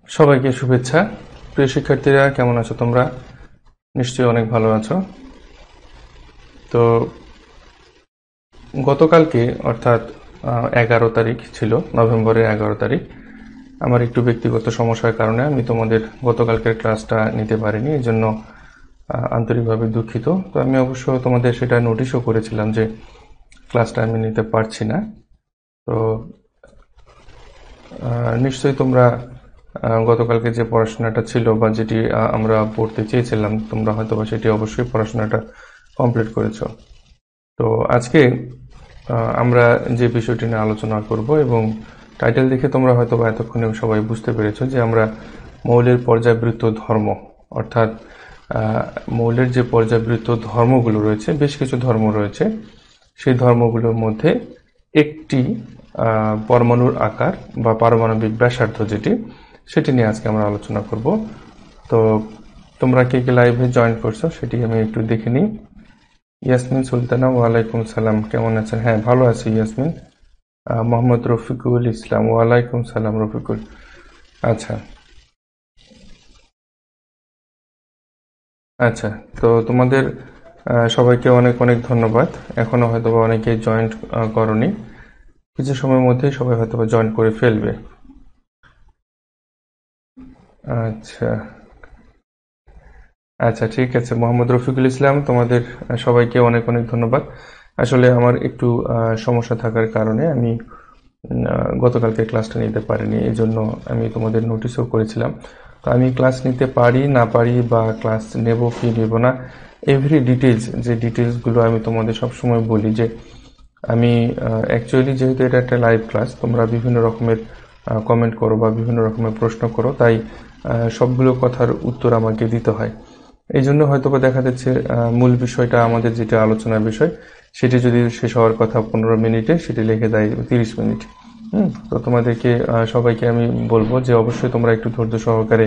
সবাইকে শুভেচ্ছা। প্রিয় শিক্ষার্থীরা, কেমন আছো তোমরা? নিশ্চয়ই অনেক ভালো আছো। তো গতকালকে অর্থাৎ 11 তারিখ ছিল, নভেম্বরের 11 তারিখ। আমার একটু ব্যক্তিগত সমস্যার কারণে আমি তোমাদের গতকালকের ক্লাসটা নিতে পারিনি, এই জন্য আন্তরিকভাবে দুঃখিত। তো আমি অবশ্য তোমাদের সেটা নোটিশও করেছিলাম যে ক্লাসটা আমি নিতে পারছি না। তো নিশ্চয়ই তোমরা গতকালকে যে পড়াশোনাটা ছিল বা যেটি আমরা পড়তে চেয়েছিলাম, তোমরা হয়তো বা সেটি অবশ্যই পড়াশোনাটা কমপ্লিট করেছো। তো আজকে আমরা যে বিষয়টি নিয়ে আলোচনা করব, এবং টাইটেল দেখে তোমরা হয়তো বা এতক্ষণে সবাই বুঝতে পেরেছো যে আমরা মৌলের পর্যায়বৃত্ত ধর্ম, অর্থাৎ মৌলের যে পর্যায়বৃত্ত ধর্মগুলো রয়েছে, বেশ কিছু ধর্ম রয়েছে, সেই ধর্মগুলোর মধ্যে একটি পরমাণুর আকার বা পারমাণবিক ব্যাসার্ধ যেটি, সেটি নিয়ে আজকে আমরা আলোচনা করব। তো তোমরা কে কে লাইভে জয়েন করছো সেটি আমি একটু দেখে নিই। ইয়াসমিন সুলতানা, ওয়ালাইকুম সালাম, কেমন আছেন? হ্যাঁ, ভালো আছি ইয়াসমিন। মোহাম্মদ রফিকুল ইসলাম, ওয়ালাইকুম সালাম রফিকুল। আচ্ছা আচ্ছা, তো তোমাদের সবাইকে অনেক অনেক ধন্যবাদ। এখনো হয়তো বা অনেকে জয়েন করনি, কিছু সময়ের মধ্যেই সবাই হয়তো বা জয়েন করে ফেলবে। আচ্ছা আচ্ছা, ঠিক আছে মোহাম্মদ রফিকুল ইসলাম, তোমাদের সবাইকে অনেক অনেক ধন্যবাদ। আসলে আমার একটু সমস্যা থাকার কারণে আমি গতকালকে ক্লাসটা নিতে পারিনি, এই জন্য আমি তোমাদের নোটিশও করেছিলাম। তো আমি ক্লাস নিতে পারি না পারি বা ক্লাস নেব কি নেব না, এভরি ডিটেলস, যে ডিটেলসগুলো আমি তোমাদের সবসময় বলি যে আমি অ্যাকচুয়ালি যেহেতু এটা একটা লাইভ ক্লাস, তোমরা বিভিন্ন রকমের কমেন্ট করো বা বিভিন্ন রকমের প্রশ্ন করো, তাই সবগুলো কথার উত্তর আমাকে দিতে হয়। এই জন্য হয়তোবা দেখা যাচ্ছে মূল বিষয়টা, আমাদের যেটা আলোচনার বিষয়, সেটি যদি শেষ হওয়ার কথা 15 মিনিটে, সেটি লিখে দেয় 30 মিনিট। তো তোমাদেরকে সবাইকে আমি বলবো যে অবশ্যই তোমরা একটু ধৈর্য সহকারে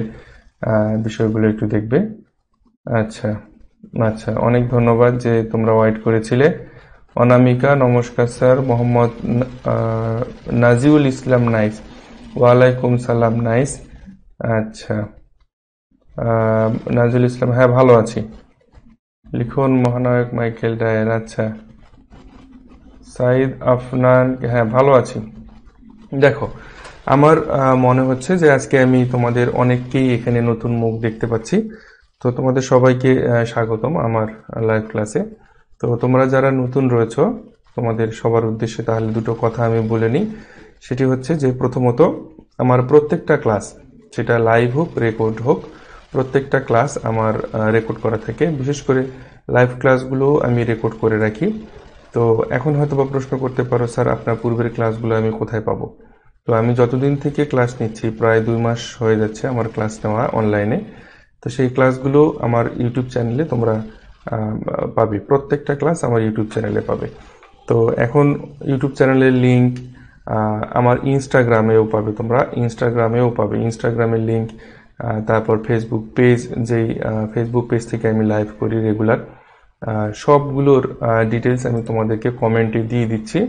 বিষয়গুলো একটু দেখবে। আচ্ছা আচ্ছা, অনেক ধন্যবাদ যে তোমরা ওয়েট করেছিলে। অনামিকা, নমস্কার স্যার। মোহাম্মদ নাজিউল ইসলাম, নাইস, ওয়ালাইকুম সালাম, নাইস। আচ্ছা, নাজিউল ইসলাম, হ্যাঁ ভালো আছি। লিখুন মহানায়ক মাইকেল ডায়ার। আচ্ছা, সাইদ আফনান, হ্যাঁ ভালো আছি। দেখো, আমার মনে হচ্ছে যে আজকে আমি তোমাদের অনেককেই এখানে নতুন মুখ দেখতে পাচ্ছি। তো তোমাদের সবাইকে স্বাগতম আমার লাইভ ক্লাসে। তো তোমরা যারা নতুন রয়েছো, তোমাদের সবার উদ্দেশ্যে তাহলে দুটো কথা আমি বলে নিই। সেটি হচ্ছে যে প্রথমত, আমার প্রত্যেকটা ক্লাস, সেটা লাইভ হোক রেকর্ড হোক, প্রত্যেকটা ক্লাস আমার রেকর্ড করা থাকে। বিশেষ করে লাইভ ক্লাসগুলো আমি রেকর্ড করে রাখি। তো এখন হয়তো বা প্রশ্ন করতে পারো, স্যার আপনার পূর্বের ক্লাসগুলো আমি কোথায় পাবো? তো আমি যতদিন থেকে ক্লাস নিচ্ছি, প্রায় 2 মাস হয়ে যাচ্ছে আমার ক্লাস নেওয়া অনলাইনে। তো সেই ক্লাসগুলো আমার ইউটিউব চ্যানেলে তোমরা পাবে, প্রত্যেকটা ক্লাস আমার ইউটিউব চ্যানেলে পাবে। তো এখন ইউটিউব চ্যানেলের লিঙ্ক আমার ইনস্টাগ্রামেও পাবে, তোমরা ইনস্টাগ্রামেও পাবে, ইনস্টাগ্রামের লিঙ্ক। তারপর ফেসবুক পেজ, যেই ফেসবুক পেজ থেকে আমি লাইভ করি রেগুলার, সবগুলোর ডিটেলস আমি তোমাদেরকে কমেন্টে দিয়ে দিচ্ছি।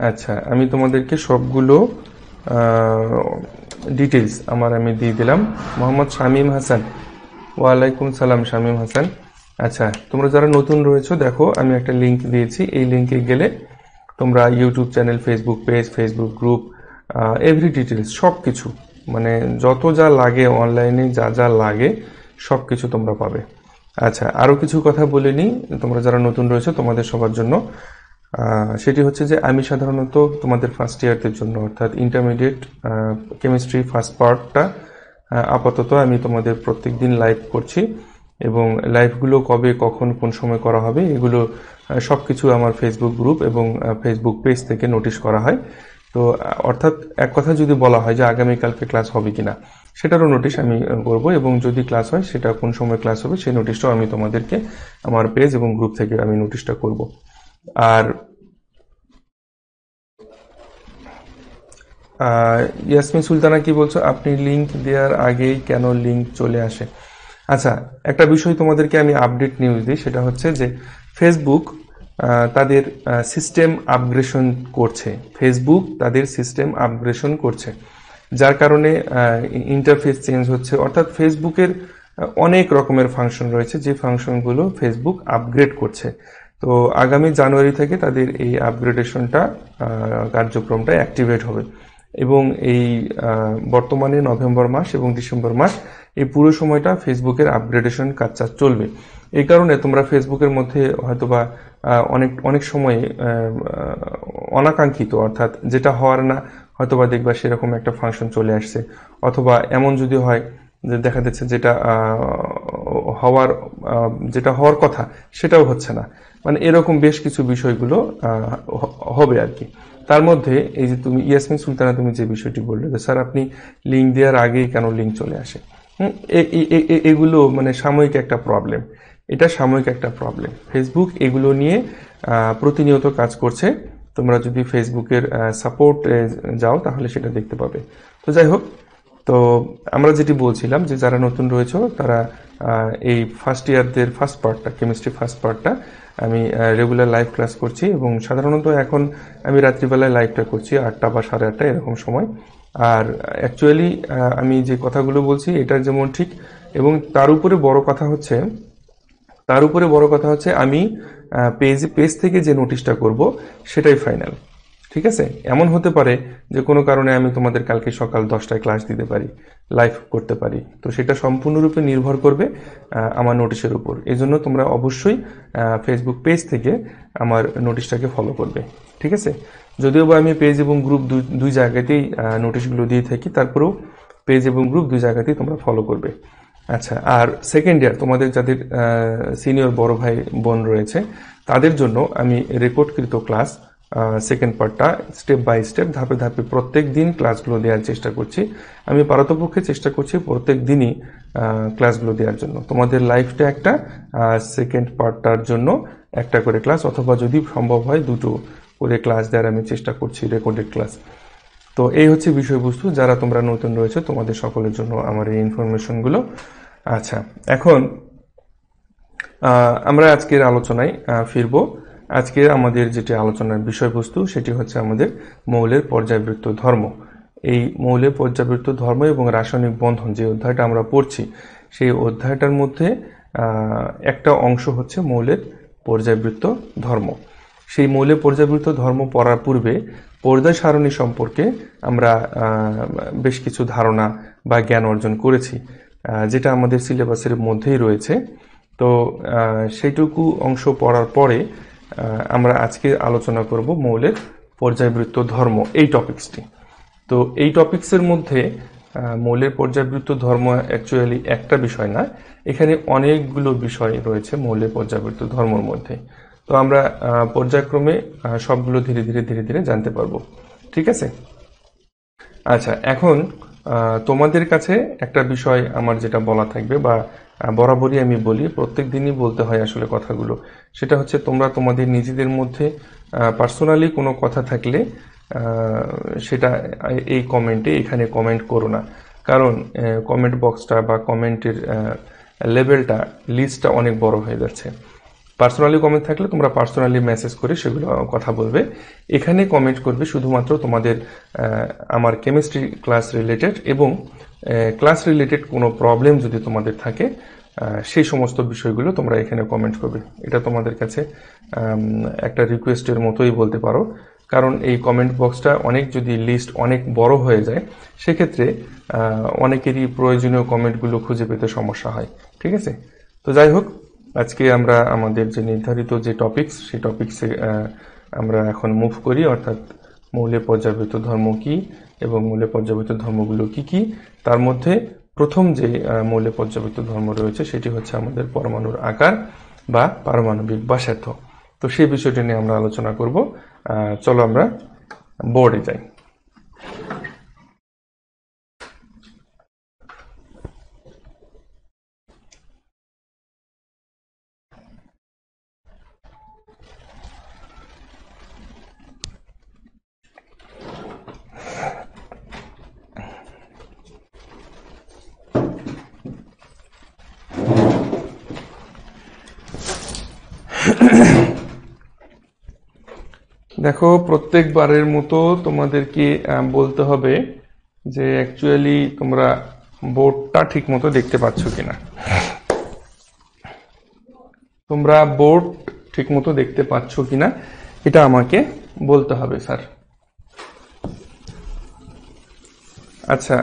আচ্ছা, আমি তোমাদেরকে সবগুলো ডিটেলস আমি দিয়ে দিলাম। মোহাম্মদ শামীম হাসান, ওয়ালাইকুম সালাম শামীম হাসান। আচ্ছা, তোমরা যারা নতুন রয়েছো, দেখো আমি একটা লিঙ্ক দিয়েছি, এই লিঙ্কে গেলে তোমরা YouTube channel, Facebook page, Facebook group, every details, সব কিছু, মানে যত যা লাগে অনলাইনে, যা যা লাগে সব কিছু তোমরা পাবে। আচ্ছা, আরও কিছু কথা বলে নিই, তোমরা যারা নতুন রয়েছে তোমাদের সবার জন্য। সেটি হচ্ছে যে আমি সাধারণত তোমাদের ফার্স্ট ইয়ারদের জন্য, অর্থাৎ ইন্টারমিডিয়েট কেমিস্ট্রি ফার্স্ট পার্টটা আপাতত আমি তোমাদের প্রত্যেক দিন লাইভ করছি, এবং লাইভগুলো কবে, কখন, কোন সময় করা হবে, এগুলো সব কিছু আমার ফেসবুক গ্রুপ এবং ফেসবুক পেজ থেকে নোটিশ করা হয়। তো অর্থাৎ এক কথা যদি বলা হয় যে আগামীকালকে ক্লাস হবে কিনা, সেটারও নোটিশ আমি করব, এবং যদি ক্লাস হয় সেটা কোন সময় ক্লাস হবে সেই নোটিশটাও আমি তোমাদেরকে আমার পেজ এবং গ্রুপ থেকে আমি নোটিশটা করব। আর ইয়াসমিন সুলতানা কি বলছো, আপনি লিংক দেওয়ার আগেই কেন লিংক চলে আসে? আচ্ছা, একটা বিষয় তোমাদেরকে আমি আপডেট নিউজ দিই, সেটা হচ্ছে যে ফেসবুক তাদের সিস্টেম আপগ্রেশন করছে, ফেসবুক তাদের সিস্টেম আপগ্রেশন করছে, যার কারণে ইন্টারফেস চেঞ্জ হচ্ছে। অর্থাৎ ফেসবুকের অনেক রকমের ফাংশন রয়েছে, যে ফাংশনগুলো ফেসবুক আপগ্রেড করছে। তো আগামী জানুয়ারি থেকে তাদের এই আপগ্রেডেশনটা কার্যক্রমটা অ্যাক্টিভেট হবে এবং এই বর্তমানে নভেম্বর মাস এবং ডিসেম্বর মাস এই পুরো সময়টা ফেসবুকের আপগ্রেডেশন কাজটা চলবে। এই কারণে তোমরা ফেসবুকের মধ্যে হয়তোবা অনেক সময়ে অনাকাঙ্ক্ষিত, অর্থাৎ যেটা হওয়ার না হয়তোবা দেখবা সেরকম একটা ফাংশন চলে আসছে, অথবা এমন যদি হয় যে দেখা যাচ্ছে যেটা হওয়ার কথা সেটাও হচ্ছে না, মানে এরকম বেশ কিছু বিষয়গুলো হবে আর কি। তার মধ্যে এই যে তুমি ইয়াসমিন সুলতানা তুমি যে বিষয়টি বললে যে স্যার আপনি লিঙ্ক দেওয়ার আগেই কেন লিঙ্ক চলে আসে, এগুলো মানে সাময়িক একটা প্রবলেম, এটা সাময়িক একটা প্রবলেম। ফেসবুক এগুলো নিয়ে প্রতিনিয়ত কাজ করছে, তোমরা যদি ফেসবুকের সাপোর্ট যাও তাহলে সেটা দেখতে পাবে। তো যাই হোক, তো আমরা যেটি বলছিলাম যে যারা নতুন রয়েছে তারা এই ফার্স্ট ইয়ারদের ফার্স্ট পার্টটা, কেমিস্ট্রি ফার্স্ট পার্টটা আমি রেগুলার লাইভ ক্লাস করছি, এবং সাধারণত এখন আমি রাত্রিবেলায় লাইভটা করছি 8টা বা 8:30 এরকম সময়। আর অ্যাকচুয়ালি আমি যে কথাগুলো বলছি এটা যেমন ঠিক, এবং তার উপরে বড় কথা হচ্ছে আমি পেজ থেকে যে নোটিশটা করব সেটাই ফাইনাল। ঠিক আছে, এমন হতে পারে যে কোনো কারণে আমি তোমাদের কালকে সকাল 10টায় ক্লাস দিতে পারি, লাইভ করতে পারি, তো সেটা সম্পূর্ণরূপে নির্ভর করবে আমার নোটিশের উপর। এই জন্য তোমরা অবশ্যই ফেসবুক পেজ থেকে আমার নোটিশটাকে ফলো করবে। ঠিক আছে, যদিও বা আমি পেজ এবং গ্রুপ দুই জায়গাতেই নোটিশগুলো দিয়ে থাকি, তারপরেও পেজ এবং গ্রুপ দুই জায়গাতেই তোমরা ফলো করবে। আচ্ছা, আর সেকেন্ড ইয়ার তোমাদের যাদের সিনিয়র বড় ভাই বোন রয়েছে তাদের জন্য আমি রেকর্ডকৃত ক্লাস সেকেন্ড পার্টটা স্টেপ বাই স্টেপ ধাপে ধাপে প্রত্যেক দিন ক্লাসগুলো দেওয়ার চেষ্টা করছি। আমি পারতপক্ষে চেষ্টা করছি প্রত্যেক দিনই ক্লাসগুলো দেওয়ার জন্য। তোমাদের লাইফটা একটা, সেকেন্ড পার্টটার জন্য একটা করে ক্লাস, অথবা যদি সম্ভব হয় দুটো করে ক্লাস দেওয়ার আমি চেষ্টা করছি, রেকর্ডেড ক্লাস। তো এই হচ্ছে বিষয়বস্তু, যারা তোমরা নতুন রয়েছে তোমাদের সকলের জন্য আমার এই ইনফরমেশনগুলো। আচ্ছা, এখন আমরা আজকের আলোচনায় ফিরবো। আজকে আমাদের যেটি আলোচনার বিষয়বস্তু সেটি হচ্ছে আমাদের মৌলের পর্যায়বৃত্ত ধর্ম। এই মৌলের পর্যায়বৃত্ত ধর্ম এবং রাসায়নিক বন্ধন যে অধ্যায়টা আমরা পড়ছি, সেই অধ্যায়টার মধ্যে একটা অংশ হচ্ছে মৌলের পর্যায়বৃত্ত ধর্ম। সেই মৌলের পর্যায়বৃত্ত ধর্ম পড়ার পূর্বে পর্যায় সারণী সম্পর্কে আমরা বেশ কিছু ধারণা বা জ্ঞান অর্জন করেছি, যেটা আমাদের সিলেবাসের মধ্যেই রয়েছে। তো সেইটুকু অংশ পড়ার পরে আমরা আজকে আলোচনা করব মৌলের পর্যায়বৃত্ত ধর্ম, এই টপিকসটি। তো এই টপিকসের মধ্যে মৌলের পর্যায়বৃত্ত ধর্ম অ্যাকচুয়ালি একটা বিষয় না, এখানে অনেকগুলো বিষয় রয়েছে মৌলের পর্যায়বৃত্ত ধর্মের মধ্যে। তো আমরা পর্যায়ক্রমে সবগুলো ধীরে ধীরে জানতে পারবো। ঠিক আছে, আচ্ছা, এখন তোমাদের কাছে একটা বিষয় আমার যেটা বলা থাকবে, বা বরাবরই আমি বলি, প্রত্যেক দিনই বলতে হয় আসলে কথাগুলো, সেটা হচ্ছে তোমরা তোমাদের নিজেদের মধ্যে পার্সোনালি কোনো কথা থাকলে সেটা এই কমেন্টে এখানে কমেন্ট করো না, কারণ কমেন্ট বক্সটা বা কমেন্টের লেভেলটা, লিস্টটা অনেক বড় হয়ে যাচ্ছে। পার্সোনালি কমেন্ট থাকলে তোমরা পার্সোনালি মেসেজ করে সেগুলো কথা বলবে। এখানে কমেন্ট করবে শুধুমাত্র তোমাদের আমার কেমিস্ট্রি ক্লাস রিলেটেড, এবং ক্লাস রিলেটেড কোনো প্রবলেম যদি তোমাদের থাকে সেই সমস্ত বিষয়গুলো তোমরা এখানে কমেন্ট করবে। এটা তোমাদের কাছে একটা রিকোয়েস্টের মতোই বলতে পারো, কারণ এই কমেন্ট বক্সটা যদি লিস্ট অনেক বড় হয়ে যায় সেক্ষেত্রে অনেকেরই প্রয়োজনীয় কমেন্টগুলো খুঁজে পেতে সমস্যা হয়। ঠিক আছে, তো যাই হোক, আজকে আমরা আমাদের যে নির্ধারিত যে টপিকস, সেই টপিকসে আমরা এখন মুভ করি, অর্থাৎ মৌলের পর্যায়বৃত্ত ধর্ম কি এবং মৌলের পর্যায়বৃত্ত ধর্মগুলো কি কি। তার মধ্যে প্রথম যে মৌলের পর্যায়বৃত্ত ধর্ম রয়েছে সেটি হচ্ছে আমাদের পরমাণুর আকার বা পারমাণবিক ব্যাসার্ধ। তো সেই বিষয়টি নিয়ে আমরা আলোচনা করব। চলো আমরা বোর্ডে যাই। দেখো প্রত্যেকবারের মতো তোমাদেরকে বলতে হবে যে অ্যাকচুয়ালি তোমরা বোর্ডটা ঠিক মতো দেখতে পাচ্ছ কিনা। তোমরা বোর্ড ঠিক মতো দেখতে পাচ্ছ কিনা এটা আমাকে বলতে হবে স্যার। আচ্ছা,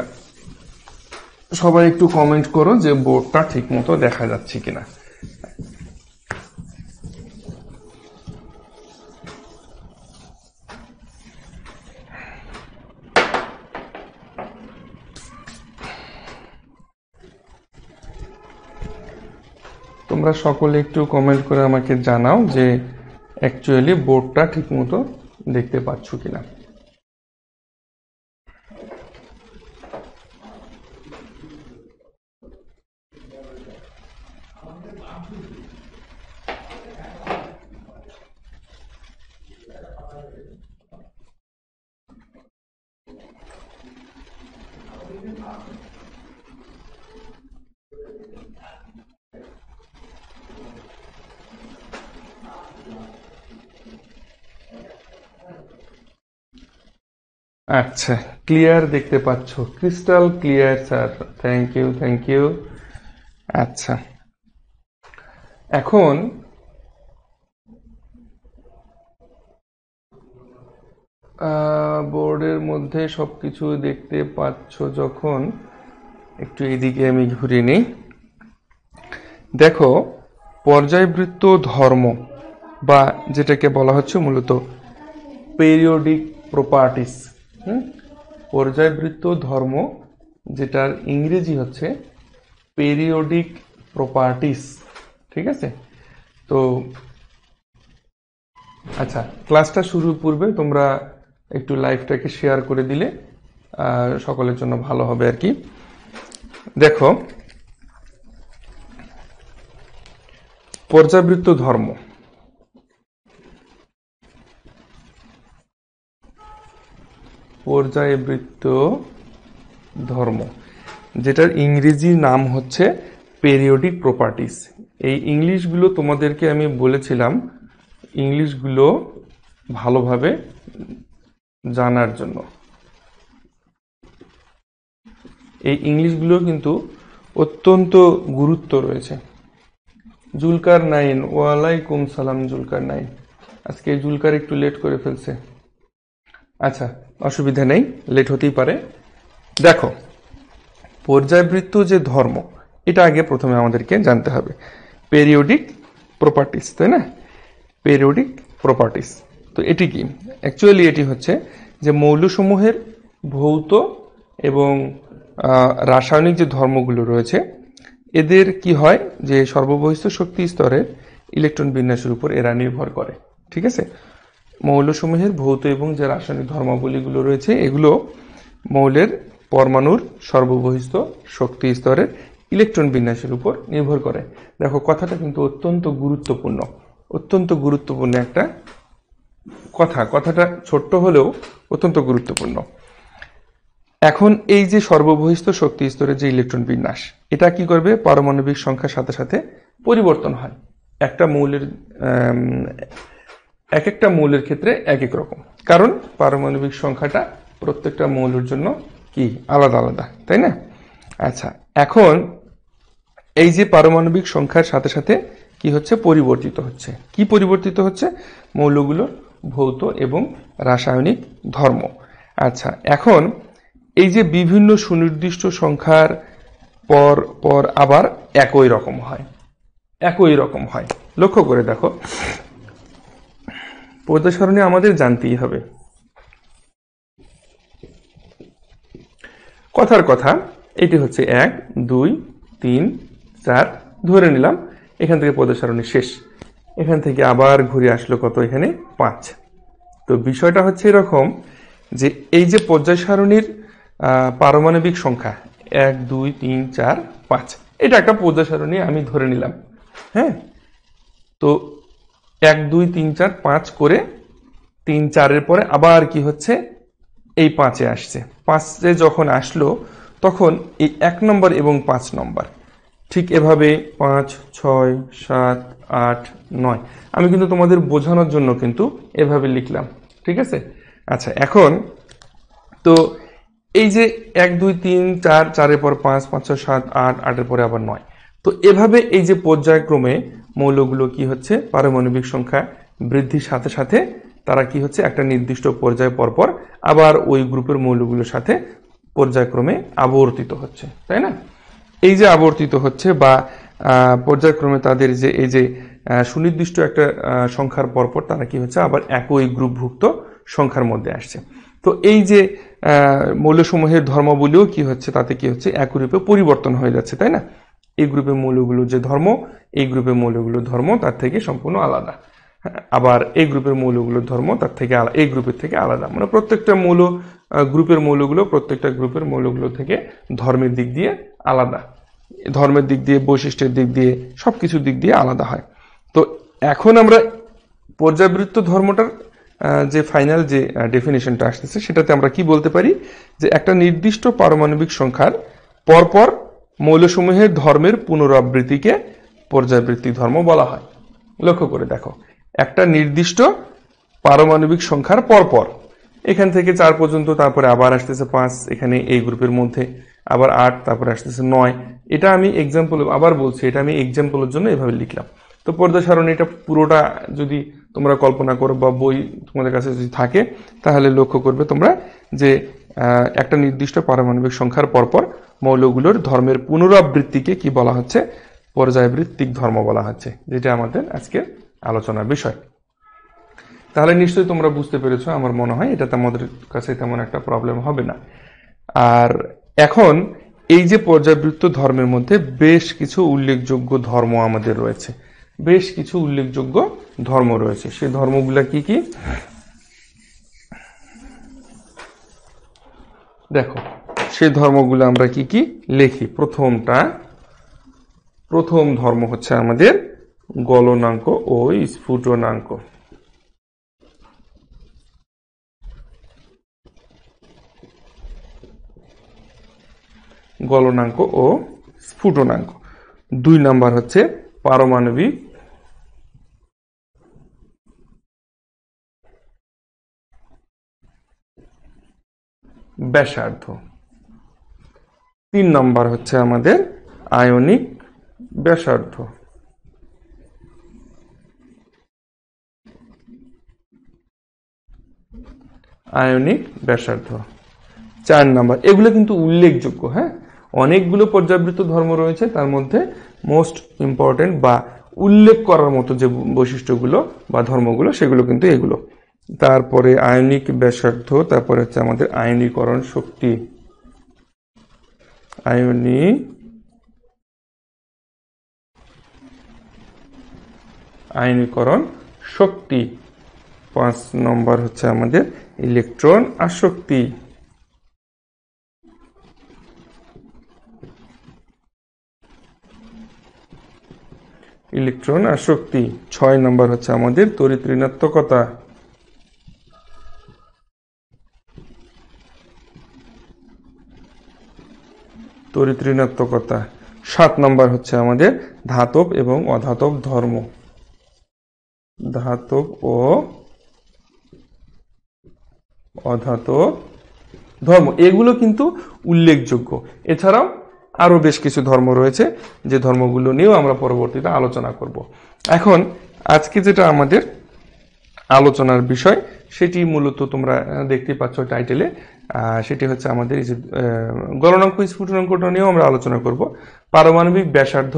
সবাই একটু কমেন্ট করো যে বোর্ডটা ঠিক মতো দেখা যাচ্ছে কিনা। তোমরা সকলে একটু কমেন্ট করে আমাকে জানাও যে অ্যাকচুয়ালি বোর্ডটা ঠিক মতো দেখতে পাচ্ছ কিনা। আচ্ছা, ক্লিয়ার দেখতে পাচ্ছ, crystal clear sir, thank you thank you. আচ্ছা, এখন বোর্ডের মধ্যে সবকিছু দেখতে পাচ্ছ যখন, একটু এদিকে আমি ঘুরে নিই। দেখো পর্যায়বৃত্ত ধর্ম বা যেটাকে বলা হচ্ছে মূলত পেরিওডিক প্রপার্টিস, পর্যায়বৃত্ত ধর্ম, যেটার ইংরেজি হচ্ছে পেরিওডিক প্রপার্টিস, ঠিক আছে। তো আচ্ছা, ক্লাসটা শুরুর পূর্বে তোমরা একটু লাইভটাকে শেয়ার করে দিলে সকলের জন্য ভালো হবে আর কি। দেখো পর্যায়বৃত্ত ধর্ম, পর্যায়বৃত্ত ধর্ম, যেটার ইংরেজি নাম হচ্ছে পেরিওডিক প্রপার্টিস। এই ইংলিশগুলো তোমাদেরকে আমি বলেছিলাম ইংলিশগুলো ভালোভাবে জানার জন্য। এই ইংলিশগুলো কিন্তু অত্যন্ত গুরুত্ব রয়েছে। জুলকার নাইন, ওয়ালাইকুম সালাম জুলকার নাইন। আজকে জুলকার একটু লেট করে ফেলছে। আচ্ছা, অসুবিধা নেই, লেট হতেই পারে। দেখো পর্যায়বৃত্ত যে ধর্ম, এটা আগে প্রথমে আমাদেরকে জানতে হবে। পেরিওডিক প্রপার্টিস, তাই না? পেরিওডিক প্রপার্টিস, তো এটি কি? অ্যাকচুয়ালি এটি হচ্ছে যে মৌলসমূহের ভৌত এবং রাসায়নিক যে ধর্মগুলো রয়েছে এদের কি হয় যে সর্ববহিষ্ঠ শক্তি স্তরের ইলেকট্রন বিন্যাসের উপর এরা নির্ভর করে, ঠিক আছে। মৌলসমূহের ভৌত এবং যে রাসায়নিক ধর্মাবলীগুলো রয়েছে এগুলো মৌলের পরমাণুর সর্ববহিষ্ঠ শক্তি স্তরের ইলেকট্রন বিন্যাসের উপর নির্ভর করে। দেখো কথাটা কিন্তু অত্যন্ত গুরুত্বপূর্ণ, অত্যন্ত গুরুত্বপূর্ণ একটা কথা। কথাটা ছোট্ট হলেও অত্যন্ত গুরুত্বপূর্ণ। এখন এই যে সর্ববহিষ্ঠ শক্তি স্তরের যে ইলেকট্রন বিন্যাস, এটা কি করবে? পারমাণবিক সংখ্যার সাথে সাথে পরিবর্তন হয়। একটা মৌলের এক একটা মৌলের ক্ষেত্রে এক এক রকম, কারণ পারমাণবিক সংখ্যাটা প্রত্যেকটা মৌলের জন্য কি আলাদা আলাদা, তাই না? আচ্ছা, এখন এই যে পারমাণবিক সংখ্যার সাথে সাথে কি হচ্ছে? পরিবর্তিত হচ্ছে। কি পরিবর্তিত হচ্ছে? মৌলগুলোর ভৌত এবং রাসায়নিক ধর্ম। আচ্ছা, এখন এই যে বিভিন্ন সুনির্দিষ্ট সংখ্যার পর পর আবার একই রকম হয়, একই রকম হয়। লক্ষ্য করে দেখো, পর্যায় সারণী আমাদের জানতেই হবে। কথার কথা, এটি হচ্ছে 1 2 3 4, ধরে নিলাম এখান থেকে পর্যায় সারণী শেষ। এখান থেকে আবার ঘুরে আসলো কত? এখানে 5। তো বিষয়টা হচ্ছে এরকম যে এই যে পর্যায় সারণীর পারমাণবিক সংখ্যা 1 2 3 4 5, এটা একটা পর্যায় সারণী আমি ধরে নিলাম। হ্যাঁ, তো 1 2 3 4 5 করে 3 4-এর পরে আবার কি হচ্ছে? এই 5-এ আসছে। 5-এ যখন আসলো তখন এই 1 নম্বর এবং 5 নম্বর ঠিক এভাবে 5 6 7 8 9, আমি কিন্তু তোমাদের বোঝানোর জন্য কিন্তু এভাবে লিখলাম, ঠিক আছে। আচ্ছা, এখন তো এই যে 1 2 3 4, 4-এর পর 5, 5 6 7 8, 8-এর পরে আবার 9, তো এভাবে এই যে পর্যায়ক্রমে মৌলগুলো কি হচ্ছে, পারমাণবিক সংখ্যা বৃদ্ধির সাথে সাথে তারা কি হচ্ছে, একটা নির্দিষ্ট পর্যায় পরপর আবার ওই গ্রুপের মৌলগুলোর সাথে পর্যায়ক্রমে আবর্তিত হচ্ছে, তাই না? এই যে আবর্তিত হচ্ছে বা পর্যায়ক্রমে তাদের যে এই যে সুনির্দিষ্ট একটা সংখ্যার পরপর তারা কি হচ্ছে, আবার একই গ্রুপভুক্ত সংখ্যার মধ্যে আসছে। তো এই যে মৌলসমূহের ধর্মাবলীও কি হচ্ছে, তাতে কি হচ্ছে, এক গ্রুপে পরিবর্তন হয়ে যাচ্ছে, তাই না? এই গ্রুপের মৌলগুলো যে ধর্ম, এই গ্রুপের মৌলগুলোর ধর্ম তার থেকে সম্পূর্ণ আলাদা, আবার এই গ্রুপের মৌলগুলোর ধর্ম তার থেকে এই গ্রুপের থেকে আলাদা। মানে প্রত্যেকটা মৌল গ্রুপের মৌলগুলো প্রত্যেকটা গ্রুপের মৌলগুলো থেকে ধর্মের দিক দিয়ে আলাদা, ধর্মের দিক দিয়ে, বৈশিষ্ট্যের দিক দিয়ে, সবকিছু দিক দিয়ে আলাদা হয়। তো এখন আমরা পর্যায়বৃত্ত ধর্মটার যে ফাইনাল যে ডেফিনেশনটা আসতেছে, সেটাতে আমরা কি বলতে পারি, যে একটা নির্দিষ্ট পারমাণবিক সংখ্যার পরপর মৌলসমূহের ধর্মের পুনরাবৃত্তিকে পর্যায়বৃত্তিক ধর্ম বলা হয়। লক্ষ্য করে দেখো, একটা নির্দিষ্ট পারমাণবিক সংখ্যার পরপর, এখান থেকে 4 পর্যন্ত, তারপরে আবার আসতেছে 5 এখানে এই গ্রুপের মধ্যে, আবার 8, তারপরে আসতেছে 9। এটা আমি এক্সাম্পল, আবার বলছি, এটা আমি এক্সাম্পলের জন্য এভাবে লিখলাম। তো পর্যায় সারণী এটা পুরোটা যদি তোমরা কল্পনা করো বা বই তোমাদের কাছে যদি থাকে, তাহলে লক্ষ্য করবে তোমরা যে একটা নির্দিষ্ট পারমাণবিক সংখ্যার পরপর মৌলগুলোর ধর্মের পুনরাবৃত্তিকে কি বলা হচ্ছে, পর্যায়বৃত্তিক ধর্ম বলা হচ্ছে, যেটা আমাদের আজকের আলোচনার বিষয়। তাহলে নিশ্চয়ই তোমরা বুঝতে পেরেছো, আমার মনে হয় এটা তোমাদের কাছে তেমন একটা প্রবলেম হবে না। আর এখন এই যে পর্যায়বৃত্ত ধর্মের মধ্যে বেশ কিছু উল্লেখযোগ্য ধর্ম আমাদের রয়েছে, বেশ কিছু উল্লেখযোগ্য ধর্ম রয়েছে। সেই ধর্মগুলা কি কি দেখো, সেই ধর্মগুলো আমরা কি কি লিখি। প্রথম ধর্ম হচ্ছে আমাদের গলনাঙ্ক ও স্ফুটনাঙ্ক। গলনাঙ্ক ও স্ফুটনাঙ্ক। 2 নাম্বার হচ্ছে পারমাণবিক ব্যাসার্ধ। 3 নাম্বার হচ্ছে আমাদের আয়নিক ব্যাসার্ধ। আয়নিক ব্যাসার্ধ 4 নাম্বার। এগুলো কিন্তু উল্লেখযোগ্য, হ্যাঁ, অনেকগুলো পর্যায়বৃত্ত ধর্ম রয়েছে, তার মধ্যে মোস্ট ইম্পর্টেন্ট বা উল্লেখ করার মতো যে বৈশিষ্ট্যগুলো বা ধর্মগুলো, সেগুলো কিন্তু এগুলো। তারপরে আয়নিক ব্যাসার্ধ, তারপরে হচ্ছে আমাদের আয়নীকরণ শক্তি, আয়নীকরণ শক্তি। 5 নম্বর হচ্ছে আমাদের ইলেকট্রন আসক্তি। ইলেকট্রন আসক্তি। 6 নম্বর হচ্ছে আমাদের তড়িৎ ঋণাত্মকতা। তড়িৎ ঋণাত্মকতা। 7 নম্বর হচ্ছে আমাদের ধাতব এবং অধাতব ধর্ম। ধাতব ও অধাতব ধর্ম, এগুলো কিন্তু উল্লেখযোগ্য। এছাড়াও আরো বেশ কিছু ধর্ম রয়েছে, যে ধর্মগুলো নিয়েও আমরা পরবর্তীতে আলোচনা করব। এখন আজকে যেটা আমাদের আলোচনার বিষয়, সেটি মূলত তোমরা দেখতে পাচ্ছ টাইটেলে, সেটি হচ্ছে আমাদের এই যে গলনাঙ্ক স্ফুটনাঙ্কটা নিয়েও আমরা আলোচনা করব। পারমাণবিক ব্যাসার্ধ,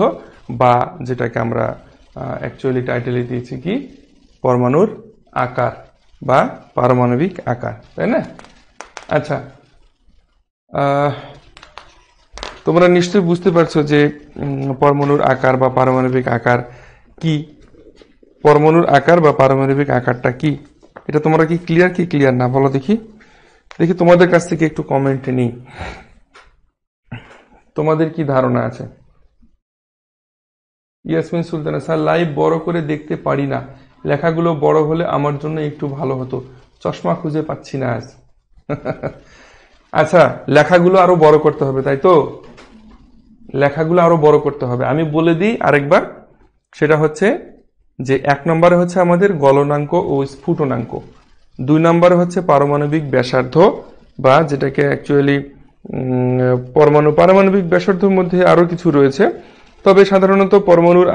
বা যেটাকে আমরা অ্যাকচুয়ালি টাইটেলে দিয়েছি কি, পরমাণুর আকার বা পারমাণবিক আকার, তাই না? আচ্ছা, তোমরা নিশ্চয়ই বুঝতে পারছো যে পরমাণুর আকার বা পারমাণবিক আকার কি। পরমাণুর আকার বা পারমাণবিক আকারটা কি, এটা তোমরা কি ক্লিয়ার না, বলো দেখি। তোমাদের কাছ থেকে একটু কমেন্টে নিই, তোমাদের কি ধারণা আছে। ইয়াসমিন সুলতানা, স্যার লাইভ বড় করে দেখতে পারি না, লেখাগুলো বড় হলে আমার জন্য একটু ভালো হতো, চশমা খুঁজে পাচ্ছি না আজ। আচ্ছা, লেখাগুলো আরো বড় করতে হবে, তাই তো? লেখাগুলো আরো বড় করতে হবে। আমি বলে দিই আরেকবার, সেটা হচ্ছে যে 1 নম্বরে হচ্ছে আমাদের গলনাঙ্ক ও স্ফুটনাঙ্ক, 2 নম্বরে হচ্ছে পারমাণবিক ব্যাসার্ধ, বা যেটাকে অ্যাকচুয়ালি পারমাণবিক ব্যাসার্ধের মধ্যে আরো কিছু রয়েছে, তবে সাধারণত পরমাণুর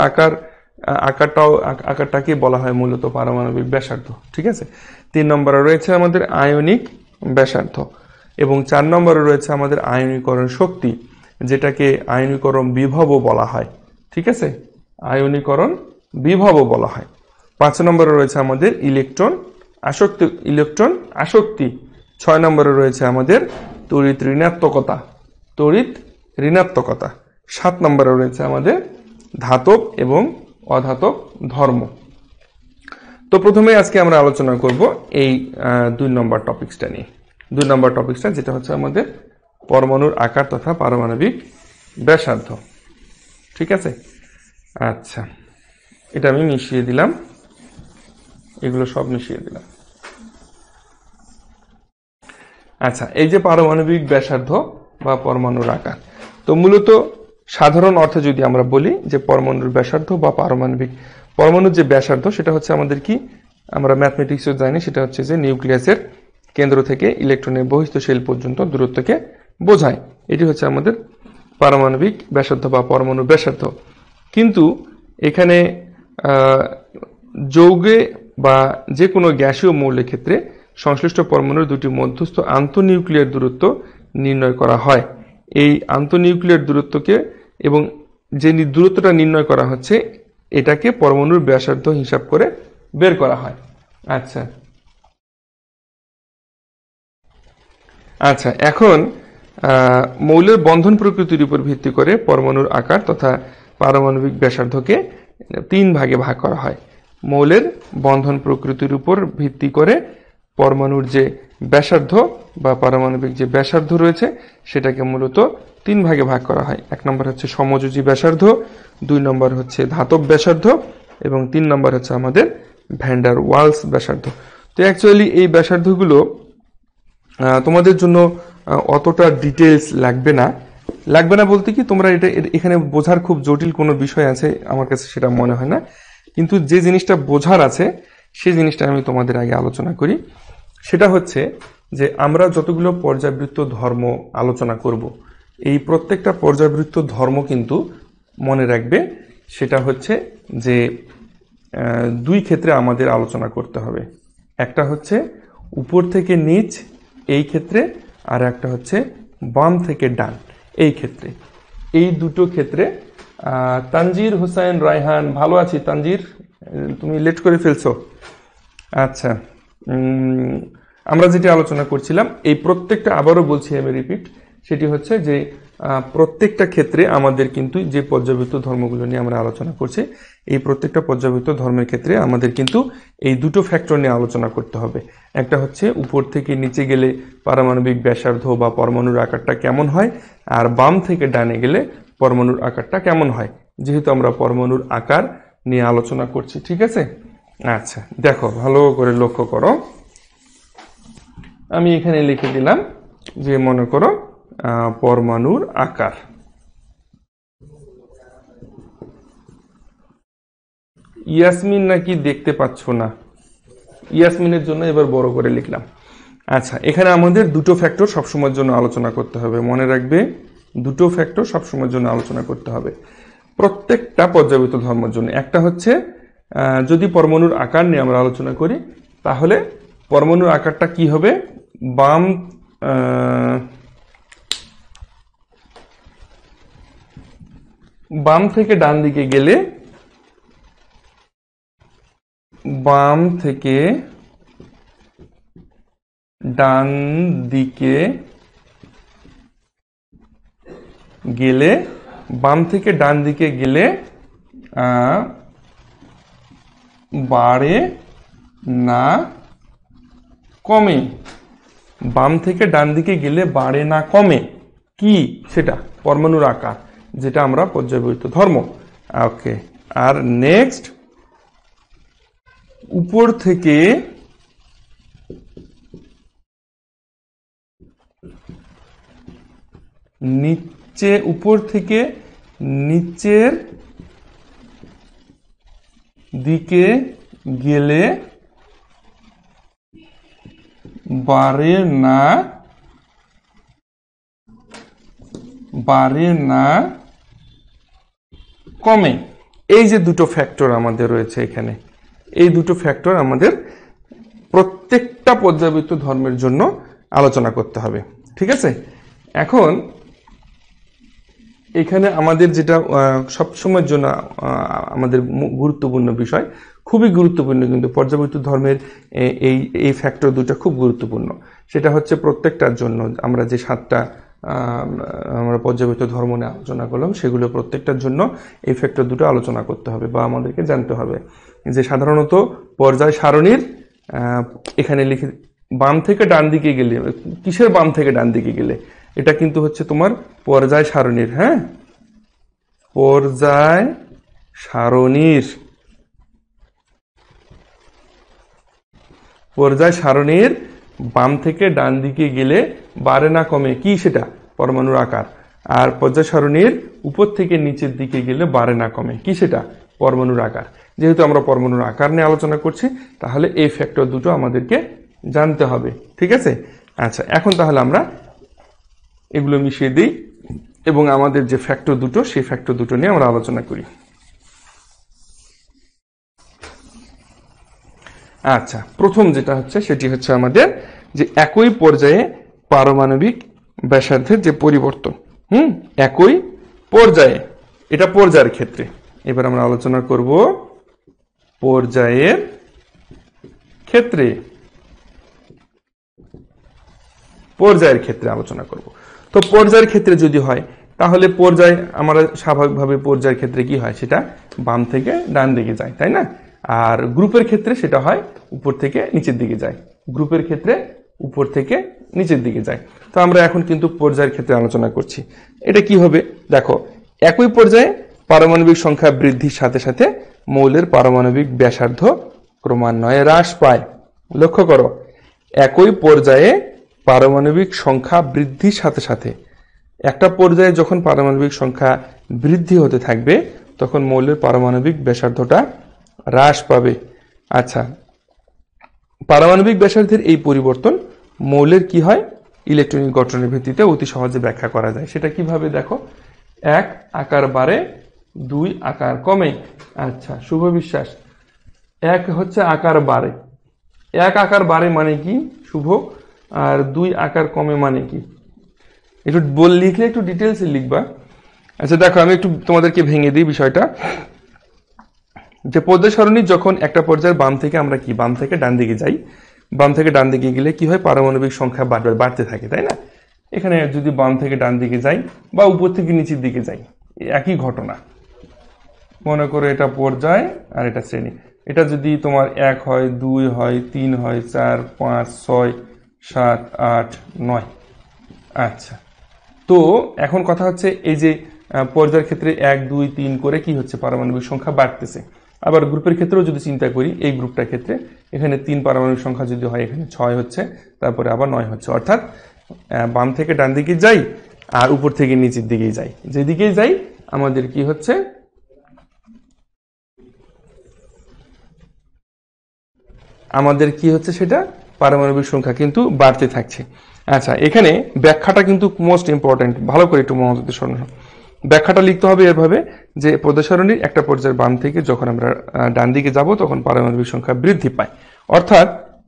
আকারটাকে বলা হয় মূলত পারমাণবিক ব্যাসার্ধ। ঠিক আছে। 3 নম্বরে রয়েছে আমাদের আয়নিক ব্যাসার্ধ, এবং 4 নম্বরে রয়েছে আমাদের আয়নীকরণ শক্তি, যেটাকে আয়নীকরণ বিভবও বলা হয়। ঠিক আছে, আয়নীকরণ বিভবও বলা হয়। 5 নম্বরে রয়েছে আমাদের ইলেকট্রন আসক্তি। 6 নম্বরে রয়েছে আমাদের তড়িৎ ঋণাত্মকতা। 7 নম্বরে রয়েছে আমাদের ধাতব এবং অধাতব ধর্ম। তো প্রথমে আজকে আমরা আলোচনা করব এই 2 নম্বর টপিকসটা নিয়ে। 2 নম্বর টপিকসটা যেটা হচ্ছে আমাদের পরমাণুর আকার তথা পারমাণবিক ব্যাসার্ধ। ঠিক আছে। আচ্ছা, এটা আমি মিশিয়ে দিলাম, এগুলো সব মিশিয়ে দিলাম। আচ্ছা, এই যে পারমাণবিক ব্যাসার্ধ বা পরমাণুর আকার, তো মূলত সাধারণ অর্থে যদি আমরা বলি যে পরমাণুর ব্যাসার্ধ বা পরমাণুর যে ব্যাসার্ধ, সেটা হচ্ছে আমাদের কি, আমরা ম্যাথমেটিক্সও জানি, সেটা হচ্ছে যে নিউক্লিয়াসের কেন্দ্র থেকে ইলেকট্রনের বহিস্থ শেল পর্যন্ত দূরত্বকে বোঝায়। এটি হচ্ছে আমাদের পারমাণবিক ব্যাসার্ধ বা পরমাণুর ব্যাসার্ধ। কিন্তু এখানে যৌগে বা যে কোনো গ্যাসীয় মৌলের ক্ষেত্রে সংশ্লিষ্ট পরমাণুর দুটি মধ্যস্থ আন্তঃনিউক্লিয়ার দূরত্ব নির্ণয় করা হয়। এই আন্তঃনিউক্লিয়ার দূরত্বকে, এবং যে দূরত্বটা নির্ণয় করা হচ্ছে, এটাকে পরমাণুর ব্যাসার্ধ হিসাব করে বের করা হয়। আচ্ছা, এখন মৌলের বন্ধন প্রকৃতির উপর ভিত্তি করে পরমাণুর আকার তথা পারমাণবিক ব্যাসার্ধকে 3 ভাগে ভাগ করা হয়। মৌলের বন্ধন প্রকৃতির উপর ভিত্তি করে পরমাণুর যে ব্যাসার্ধ বা পারমাণবিক যে ব্যাসার্ধ রয়েছে, সেটাকে মূলত 3 ভাগে ভাগ করা হয়। 1 নম্বর হচ্ছে সমযোজী ব্যাসার্ধ, 2 নম্বর হচ্ছে ধাতব ব্যাসার্ধ, এবং 3 নম্বর হচ্ছে আমাদের ভ্যান ডার ওয়ালস ব্যাসার্ধ। তো অ্যাকচুয়ালি এই ব্যাসার্ধগুলো তোমাদের জন্য অতটা ডিটেলস লাগবে না বলতে কি, তোমরা এটা এখানে বোঝার খুব জটিল কোনো বিষয় আছে আমার কাছে সেটা মনে হয় না। কিন্তু যে জিনিসটা বোঝার আছে সেই জিনিসটা আমি তোমাদের আগে আলোচনা করি। সেটা হচ্ছে যে আমরা যতগুলো পর্যাবৃত্ত ধর্ম আলোচনা করব, এই প্রত্যেকটা পর্যাবৃত্ত ধর্ম কিন্তু মনে রাখবে, সেটা হচ্ছে যে 2 ক্ষেত্রে আমাদের আলোচনা করতে হবে। একটা হচ্ছে উপর থেকে নিচ এই ক্ষেত্রে, আর একটা হচ্ছে বাম থেকে ডান এই ক্ষেত্রে। এই দুটো ক্ষেত্রে তানজির হোসেন রায়হান, ভালো আছি তানজির, তুমি লেট করে ফেলছো। আচ্ছা, আমরা যেটি আলোচনা করছিলাম, এই প্রত্যেকটা, আবারও বলছি, আমি রিপিট, সেটি হচ্ছে যে প্রত্যেকটা ক্ষেত্রে আমাদের কিন্তু যে পর্যাবৃত্ত ধর্মগুলো নিয়ে আমরা আলোচনা করছি, এই প্রত্যেকটা পর্যাবৃত্ত ধর্মের ক্ষেত্রে আমাদের কিন্তু এই দুটো ফ্যাক্টর নিয়ে আলোচনা করতে হবে। একটা হচ্ছে উপর থেকে নিচে গেলে পারমাণবিক ব্যাসার্ধ বা পরমাণুর আকারটা কেমন হয়, আর বাম থেকে ডানে গেলে পরমাণুর আকারটা কেমন হয়, যেহেতু আমরা পরমাণুর আকার নিয়ে আলোচনা করছি। ঠিক আছে। আচ্ছা, দেখো, ভালো করে লক্ষ্য করো, আমি এখানে লিখে দিলাম যে মনে করো পরমাণুর আকার। ইয়াসমিন নাকি দেখতে পাচ্ছ না? ইয়াসমিনের জন্য এবার বড় করে লিখলাম। আচ্ছা, এখানে আমাদের দুটো ফ্যাক্টর সবসময়ের জন্য আলোচনা করতে হবে, মনে রাখবে, দুটো ফ্যাক্টর সবসময়ের জন্য আলোচনা করতে হবে প্রত্যেকটা পর্যাবৃত্ত ধর্মের জন্য। একটা হচ্ছে যদি পরমাণুর আকার নিয়ে আমরা আলোচনা করি, তাহলে পরমাণুর আকারটা কি হবে, বাম থেকে ডান দিকে গেলে, বাম থেকে ডান দিকে গেলে, বাম থেকে ডান দিকে গেলে বাড়ে না কমে, বাম থেকে ডান দিকে গেলে বাড়ে না কমে, কি সেটা? পরমাণুর আকার, যেটা আমরা পর্যাবৃত্ত ধর্ম। ওকে, আর নেক্সট, উপর থেকে নিচে, উপর থেকে নিচের দিকে গেলে বাড়ে না কমে। এই যে দুটো ফ্যাক্টর আমাদের রয়েছে এখানে, এই দুটো ফ্যাক্টর আমাদের প্রত্যেকটা পর্যায়বৃত্ত ধর্মের জন্য আলোচনা করতে হবে। ঠিক আছে, এখন এখানে আমাদের যেটা সবসময়ের জন্য আমাদের গুরুত্বপূর্ণ বিষয়, খুবই গুরুত্বপূর্ণ, কিন্তু পর্যায়বৃত্ত ধর্মের এই ফ্যাক্টর দুটো খুব গুরুত্বপূর্ণ। সেটা হচ্ছে প্রত্যেকটার জন্য আমরা যে 7টা আমরা পর্যায়বৃত্ত ধর্ম নিয়ে আলোচনা করলাম, সেগুলো প্রত্যেকটার জন্য এই ফ্যাক্টর দুটো আলোচনা করতে হবে বা আমাদেরকে জানতে হবে। যে সাধারণত পর্যায় সারণীর এখানে লিখে বাম থেকে ডান দিকে গেলে, কিসের বাম থেকে ডান দিকে গেলে, এটা কিন্তু হচ্ছে তোমার পর্যায় সারণীর, হ্যাঁ, পর্যায় সারণীর, পর্যায় সারণীর বাম থেকে ডান দিকে গেলে বাড়ে না কমে কি, সেটা পরমাণুর আকার। আর পর্যায় সারণীর উপর থেকে নিচের দিকে গেলে বাড়ে না কমে কি, সেটা পরমাণুর আকার। যেহেতু আমরা পরমাণুর আকার নিয়ে আলোচনা করছি, তাহলে এই ফ্যাক্টর দুটো আমাদেরকে জানতে হবে। ঠিক আছে, আচ্ছা, এখন তাহলে আমরা এগুলো মিশিয়ে দিই এবং আমাদের যে ফ্যাক্টর দুটো, সেই ফ্যাক্টর দুটো নিয়ে আমরা আলোচনা করি। আচ্ছা, প্রথম যেটা হচ্ছে সেটি হচ্ছে আমাদের যে একই পর্যায়ে পারমাণবিক ব্যাসার্ধের যে পরিবর্তন, একই পর্যায়ে, এটা পর্যায়ের ক্ষেত্রে। এবার আমরা আলোচনা করব পর্যায়ের ক্ষেত্রে, পর্যায়ের ক্ষেত্রে আলোচনা করব। তো পর্যায়ের ক্ষেত্রে যদি হয়, তাহলে পর্যায় আমরা স্বাভাবিকভাবে পর্যায়ের ক্ষেত্রে কি হয়, সেটা বাম থেকে ডান দিকে যায়, তাই না? আর গ্রুপের ক্ষেত্রে সেটা হয় উপর থেকে নিচের দিকে যায়, গ্রুপের ক্ষেত্রে উপর থেকে নিচের দিকে যায়। তো আমরা এখন কিন্তু পর্যায়ের ক্ষেত্রে আলোচনা করছি। এটা কি হবে দেখো, একই পর্যায়ে পারমাণবিক সংখ্যা বৃদ্ধির সাথে সাথে মৌলের পারমাণবিক ব্যাসার্ধ ক্রমান্বয়ে হ্রাস পায়। লক্ষ্য করো, একই পর্যায়ে পারমাণবিক সংখ্যা বৃদ্ধির সাথে সাথে, একটা পর্যায়ে যখন পারমাণবিক সংখ্যা বৃদ্ধি হতে থাকবে, তখন মৌলের পারমাণবিক ব্যাসার্ধটা হ্রাস পাবে। আচ্ছা, পারমাণবিক ব্যাসার্ধের এই পরিবর্তন মৌলের কি হয়, ইলেকট্রনিক গঠনের ভিত্তিতে অতি সহজে ব্যাখ্যা করা যায়। সেটা কিভাবে দেখো, 1 আকার বাড়ে, 2 আকার কমে। আচ্ছা, শুভ বিশ্বাস, 1 হচ্ছে আকার বাড়ে, 1 আকার বাড়ে মানে কি শুভ, আর 2 আকার কমে মানে কি? একটু লিখলে একটু ডিটেলসে লিখবা। আচ্ছা দেখো, আমি একটু তোমাদেরকে ভেঙে দিই বিষয়টা। যে পর্যায় সারণী যখন একটা পর্যায়ের বাম থেকে আমরা কি বাম থেকে ডান দিকে যাই, বাম থেকে ডান দিকে গেলে কি হয়, পারমাণবিক সংখ্যা বাড়তে থাকে, তাই না? এখানে যদি বাম থেকে ডান দিকে যাই বা উপর থেকে নিচের দিকে যাই, একই ঘটনা। মনে করো এটা পর্যায় আর এটা শ্রেণী। এটা যদি তোমার 1 হয়, 2 হয়, 3 হয়, 4, 5, 6, 7, 8, 9। আচ্ছা, তো এখন কথা হচ্ছে এই যে পর্যায়ের ক্ষেত্রে 1, 2, 3 করে কি হচ্ছে, পারমাণবিক সংখ্যা বাড়তেছে। আবার গ্রুপের ক্ষেত্রেও যদি চিন্তা করি, এই গ্রুপটার ক্ষেত্রে এখানে 3 পারমাণবিক সংখ্যা যদি হয়, এখানে 6 হচ্ছে, তারপরে আবার 9 হচ্ছে। অর্থাৎ বাম থেকে ডান দিকে যাই আর উপর থেকে নিচের দিকেই যাই, যেদিকেই যাই আমাদের কি হচ্ছে, সেটা পারমাণবিক সংখ্যা কিন্তু বাড়তে থাকছে। আচ্ছা, এখানে ব্যাখ্যাটা কিন্তু মোস্ট ইম্পর্টেন্ট, ভালো করে একটু মনোযোগ দিয়ে শোনো। ব্যাখ্যাটা লিখতে হবে এভাবে যে পর্যায় সারণীর একটা পর্যায়ের বাম থেকে যখন আমরা ডান দিকে যাব, তখন পারমাণবিক সংখ্যা বৃদ্ধি পায়। অর্থাৎ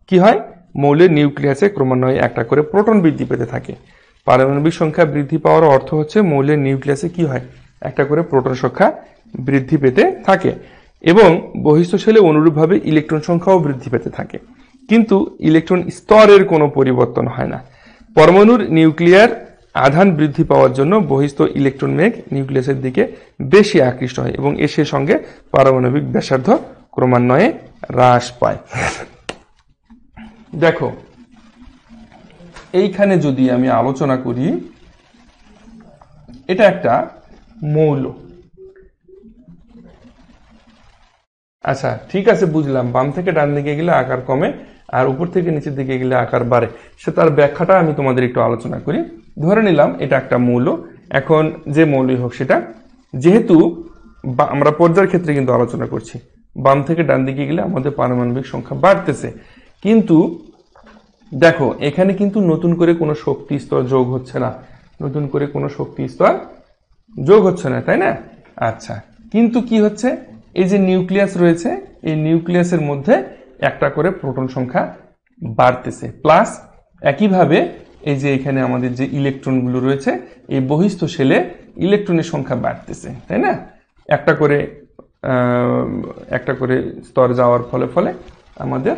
কি হয়, মৌলের নিউক্লিয়াসে ক্রমান্বয়ে একটা করে প্রোটন বৃদ্ধি পেতে থাকে। পারমাণবিক সংখ্যা বৃদ্ধি পাওয়ার অর্থ হচ্ছে মৌলের নিউক্লিয়াসে কি হয়, একটা করে প্রোটন সংখ্যা বৃদ্ধি পেতে থাকে এবং বহিস্থ শেলে অনুরূপভাবে ইলেকট্রন সংখ্যাও বৃদ্ধি পেতে থাকে। কিন্তু ইলেকট্রন স্তরের কোনো পরিবর্তন হয় না। পরমাণুর নিউক্লিয়ার আধান বৃদ্ধি পাওয়ার জন্য বহিস্থ ইলেকট্রন মেঘ নিউক্লিয়াসের দিকে বেশি আকৃষ্ট হয় এবং এর সঙ্গে পারমাণবিক ব্যাসার্ধ ক্রমান্বয়ে হ্রাস পায়। দেখো, এইখানে যদি আমি আলোচনা করি, এটা একটা মৌল। আচ্ছা ঠিক আছে, বুঝলাম, বাম থেকে ডান দিকে গেলে আকার কমে আর উপর থেকে নিচের দিকে গেলে আকার বাড়ে। সে তার ব্যাখ্যাটা আমি তোমাদের একটু আলোচনা করি। ধরে নিলাম এটা একটা মৌল। এখন যে মৌলই হোক সেটা, যেহেতু আমরা পর্যায়ের ক্ষেত্রে কিন্তু আলোচনা করছি, বাম থেকে ডান দিকে গেলে আমাদের পারমাণবিক সংখ্যা বাড়তেছে, কিন্তু দেখো এখানে কিন্তু নতুন করে কোনো শক্তি স্তর যোগ হচ্ছে না, নতুন করে কোনো শক্তি স্তর যোগ হচ্ছে না, তাই না? আচ্ছা, কিন্তু কি হচ্ছে, এই যে নিউক্লিয়াস রয়েছে, এই নিউক্লিয়াসের মধ্যে একটা করে প্রোটন সংখ্যা বাড়তেছে, প্লাস একইভাবে এই যে এখানে আমাদের যে ইলেকট্রনগুলো রয়েছে, এই বহিস্থ শেলে ইলেকট্রনের সংখ্যা বাড়তেছে, তাই না? একটা করে স্তর যাওয়ার ফলে ফলে আমাদের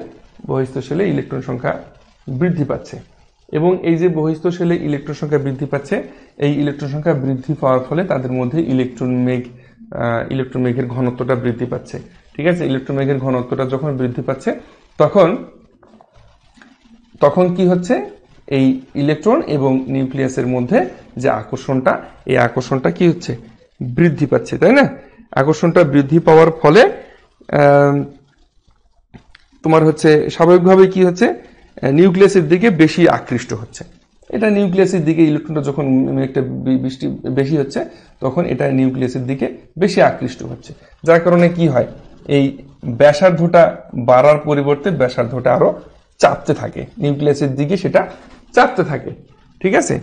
বহিস্থ শেলে ইলেকট্রন সংখ্যা বৃদ্ধি পাচ্ছে। এবং এই যে বহিস্থ শেলে ইলেকট্রন সংখ্যা বৃদ্ধি পাচ্ছে, এই ইলেকট্রন সংখ্যা বৃদ্ধি পাওয়ার ফলে তাদের মধ্যে ইলেকট্রন মেঘের ঘনত্বটা বৃদ্ধি পাচ্ছে। ঠিক আছে, ইলেকট্রন মেঘের ঘনত্বটা যখন বৃদ্ধি পাচ্ছে তখন কি হচ্ছে, এই ইলেকট্রন এবং নিউক্লিয়াসের মধ্যে যে আকর্ষণটা, এই আকর্ষণটা কি হচ্ছে, বৃদ্ধি পাচ্ছে, তাই না? আকর্ষণটা বৃদ্ধি পাওয়ার ফলে তোমার হচ্ছে স্বাভাবিকভাবে কি হচ্ছে, নিউক্লিয়াসের দিকে বেশি আকৃষ্ট হচ্ছে। এটা নিউক্লিয়াসের দিকে ইলেকট্রনটা যখন একটা বৃষ্টি বেশি হচ্ছে, তখন এটা নিউক্লিয়াসের দিকে বেশি আকৃষ্ট হচ্ছে, যার কারণে কি হয়, এই ব্যাসার্ধটা বাড়ার পরিবর্তে ব্যাসার্ধটা আরো চাপতে থাকে, নিউক্লিয়াসের দিকে সেটা চাপতে থাকে। ঠিক আছে,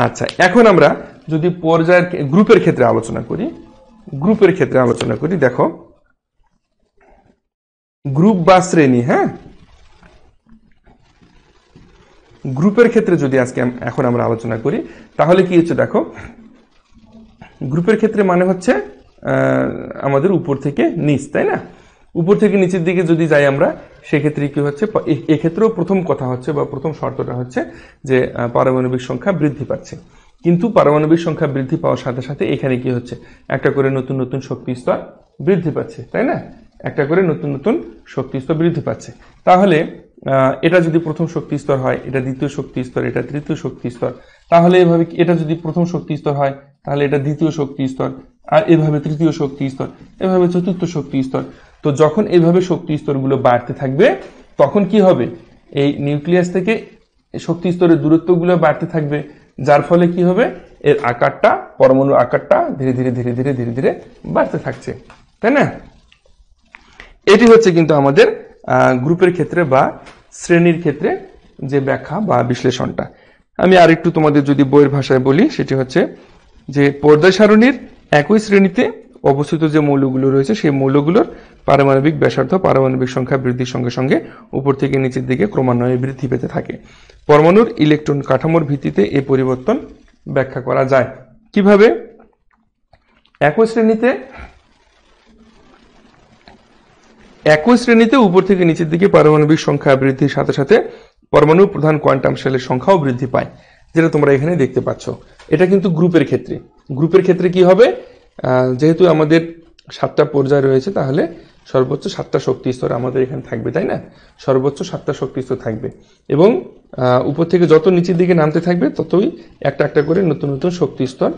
আচ্ছা, এখন আমরা যদি পর্যায়ের গ্রুপের ক্ষেত্রে আলোচনা করি, দেখো গ্রুপ বা শ্রেণী, হ্যাঁ, গ্রুপের ক্ষেত্রে যদি এখন আমরা আলোচনা করি, তাহলে কি হচ্ছে, দেখো গ্রুপের ক্ষেত্রে মানে হচ্ছে আমাদের উপর থেকে নিচ, তাই না? উপর থেকে নিচের দিকে যদি যাই আমরা, সেক্ষেত্রে কি হচ্ছে, এক্ষেত্রেও প্রথম কথা হচ্ছে বা প্রথম শর্তটা হচ্ছে যে পারমাণবিক সংখ্যা বৃদ্ধি পাচ্ছে। কিন্তু পারমাণবিক সংখ্যা বৃদ্ধি পাওয়ার সাথে সাথে এখানে কি হচ্ছে, একটা করে নতুন নতুন শক্তি স্তর বৃদ্ধি পাচ্ছে, তাই না? একটা করে নতুন নতুন শক্তি স্তর বৃদ্ধি পাচ্ছে। তাহলে এটা যদি প্রথম শক্তি স্তর হয়, এটা দ্বিতীয় শক্তি স্তর, এটা তৃতীয় শক্তি স্তর, তাহলে এভাবে এটা যদি প্রথম শক্তি স্তর হয়, তাহলে এটা দ্বিতীয় শক্তি স্তর, আর এভাবে তৃতীয় শক্তি স্তর, এভাবে চতুর্থ শক্তি স্তর। তো যখন এইভাবে শক্তি স্তরগুলো বাড়তে থাকবে, তখন কি হবে, এই নিউক্লিয়াস থেকে শক্তি স্তরের দূরত্বগুলো বাড়তে থাকবে, যার ফলে কি হবে, এর আকারটা, পরমাণুর আকারটা ধীরে ধীরে ধীরে ধীরে ধীরে ধীরে বাড়তে থাকছে, তাই না? এটি হচ্ছে কিন্তু আমাদের গ্রুপের ক্ষেত্রে বা শ্রেণীর ক্ষেত্রে যে ব্যাখ্যা বা বিশ্লেষণটা। আমি আরেকটু তোমাদের যদি বইয়ের ভাষায় বলি, সেটি হচ্ছে যে পর্যায় সারণীর একই শ্রেণীতে অবস্থিত যে মৌলগুলো রয়েছে, সেই মৌলগুলোর পারমাণবিক ব্যাসার্ধ পারমাণবিক সংখ্যা বৃদ্ধির সঙ্গে সঙ্গে উপর থেকে নিচের দিকে ক্রমান্বয়ে বৃদ্ধি পেতে থাকে। পরমাণুর ইলেকট্রন কাঠামোর ভিত্তিতে এই পরিবর্তন ব্যাখ্যা করা যায়। কিভাবে? একই শ্রেণীতে উপর থেকে নিচের দিকে পারমাণবিক সংখ্যা বৃদ্ধির সাথে সাথে পরমাণুর প্রধান কোয়ান্টাম শেলের সংখ্যাও বৃদ্ধি পায়, যেটা তোমরা এখানে দেখতে পাচ্ছ। এটা কিন্তু গ্রুপের ক্ষেত্রে কি হবে, যেহেতু আমাদের 7টা পর্যায় রয়েছে, তাহলে সর্বোচ্চ 7টা শক্তি স্তর আমাদের এখানে থাকবে, তাই না? সর্বোচ্চ 7টা শক্তি স্তর থাকবে, এবং উপর থেকে যত নিচের দিকে নামতে থাকবে, ততই একটা একটা করে নতুন নতুন শক্তি স্তর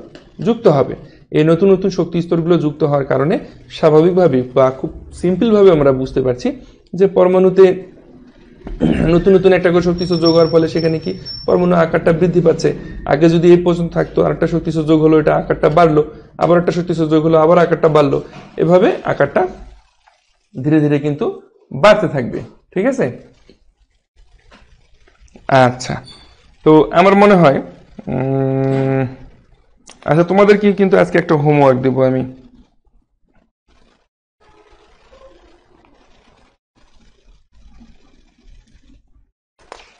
যুক্ত হবে। এই নতুন নতুন শক্তি স্তরগুলো যুক্ত হওয়ার কারণে স্বাভাবিকভাবে বা খুব সিম্পল ভাবে আমরা বুঝতে পারছি যে পরমাণুতে নতুন নতুন একটা করে শক্তি স্তর যোগ হওয়ার ফলে সেখানে কি পরমাণু আকারটা বৃদ্ধি পাচ্ছে। আগে যদি এই পর্যন্ত থাকতো, আরেকটা শক্তি স্তর যোগ হলো, এটা আকারটা বাড়লো, আবার একটা শক্তি স্তর যোগ হলো, আবার আকারটা বাড়লো, এভাবে আকারটা ধীরে ধীরে কিন্তু বাড়তে থাকবে। ঠিক আছে, আচ্ছা, তো আমার মনে হয় আচ্ছা, তোমাদেরকে কিন্তু আজকে একটা হোমওয়ার্ক দেবো আমি।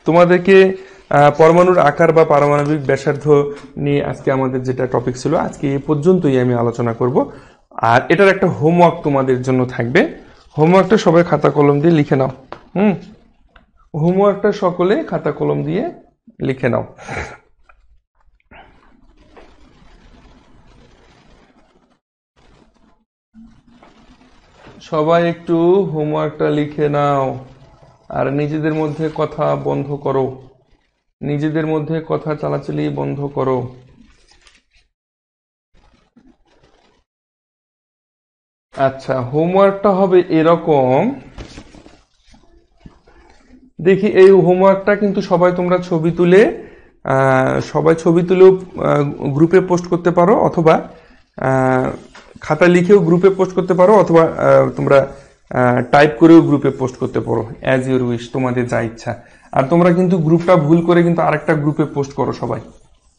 তোমাদেরকে পরমাণুর আকার বা পারমাণবিক ব্যাসার্ধ নিয়ে আজকে আমাদের যেটা টপিক ছিল, আজকে এই পর্যন্তই আমি আলোচনা করব। আর এটার একটা হোমওয়ার্ক তোমাদের জন্য থাকবে। হোমওয়ার্কটা সবাই খাতা কলম দিয়ে লিখে নাও। হোমওয়ার্কটা সকলে খাতা কলম দিয়ে লিখে নাও। সবাই একটু হোমওয়ার্কটা লিখে নাও, আর নিজেদের মধ্যে কথা বন্ধ করো, নিজেদের মধ্যে কথা চালাচালি বন্ধ করো। আচ্ছা, হোমওয়ার্কটা হবে এরকম, দেখি এই হোমওয়ার্কটা কিন্তু সবাই তোমরা ছবি তুলেও গ্রুপে পোস্ট করতে পারো, অথবা খাতা লিখেও গ্রুপে পোস্ট করতে পারো, অথবা তোমরা টাইপ করেও গ্রুপে পোস্ট করতে পারো, অ্যাজ ইউর উইশ, তোমাদের যা ইচ্ছা। আর তোমরা কিন্তু গ্রুপটা ভুল করে কিন্তু আরেকটা গ্রুপে পোস্ট করো সবাই।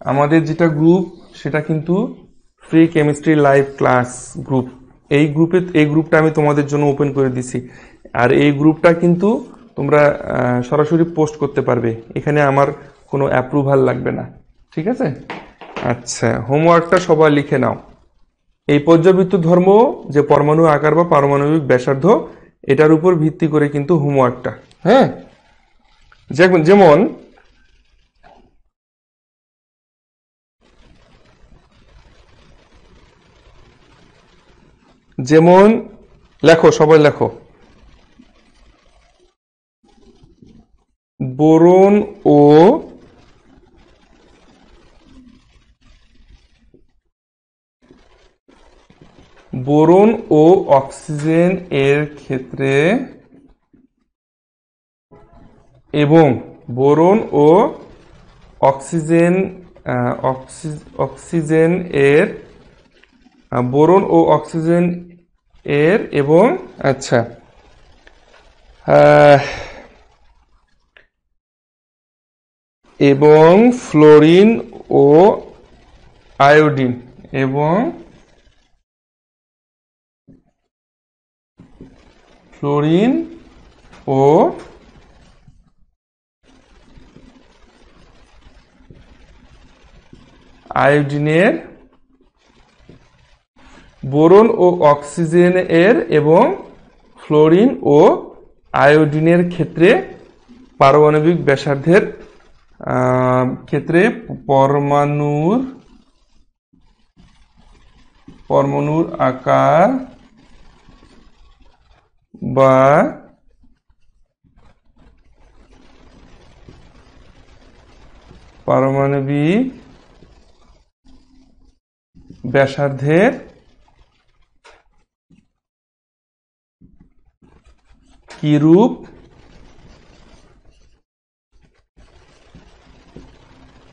আমাদের যেটা গ্রুপ সেটা কিন্তু free chemistry live class group. এই গ্রুপটা আমি তোমাদের জন্য ওপেন করে দিছি। আর এই গ্রুপটা কিন্তু তোমরা সরাসরি পোস্ট করতে পারবে, এখানে আমার কোনো অ্যাপ্রুভাল লাগবে না, ঠিক আছে? আচ্ছা, হোমওয়ার্কটা সবাই লিখে নাও। এই পর্যাবৃত্ত ধর্ম যে পরমাণু আকার বা পারমাণবিক ব্যাসার্ধ, এটার উপর ভিত্তি করে কিন্তু হোমওয়ার্কটা, হ্যাঁ? যেমন যেমন লেখো, সবাই লেখো, বোরন ও অক্সিজেন এর ক্ষেত্রে এবং বোরন ও অক্সিজেন এর এবং আচ্ছা এবং ফ্লোরিন ও আয়োডিন ও আয়োডিনের, বোরন ও অক্সিজেন এর এবং ফ্লোরিন ও আয়োডিনের ক্ষেত্রে পারমাণবিক ব্যাসার্ধের ক্ষেত্রে পরমাণুর আকার বা পারমাণবিক ব্যাসার্ধের কিরূপ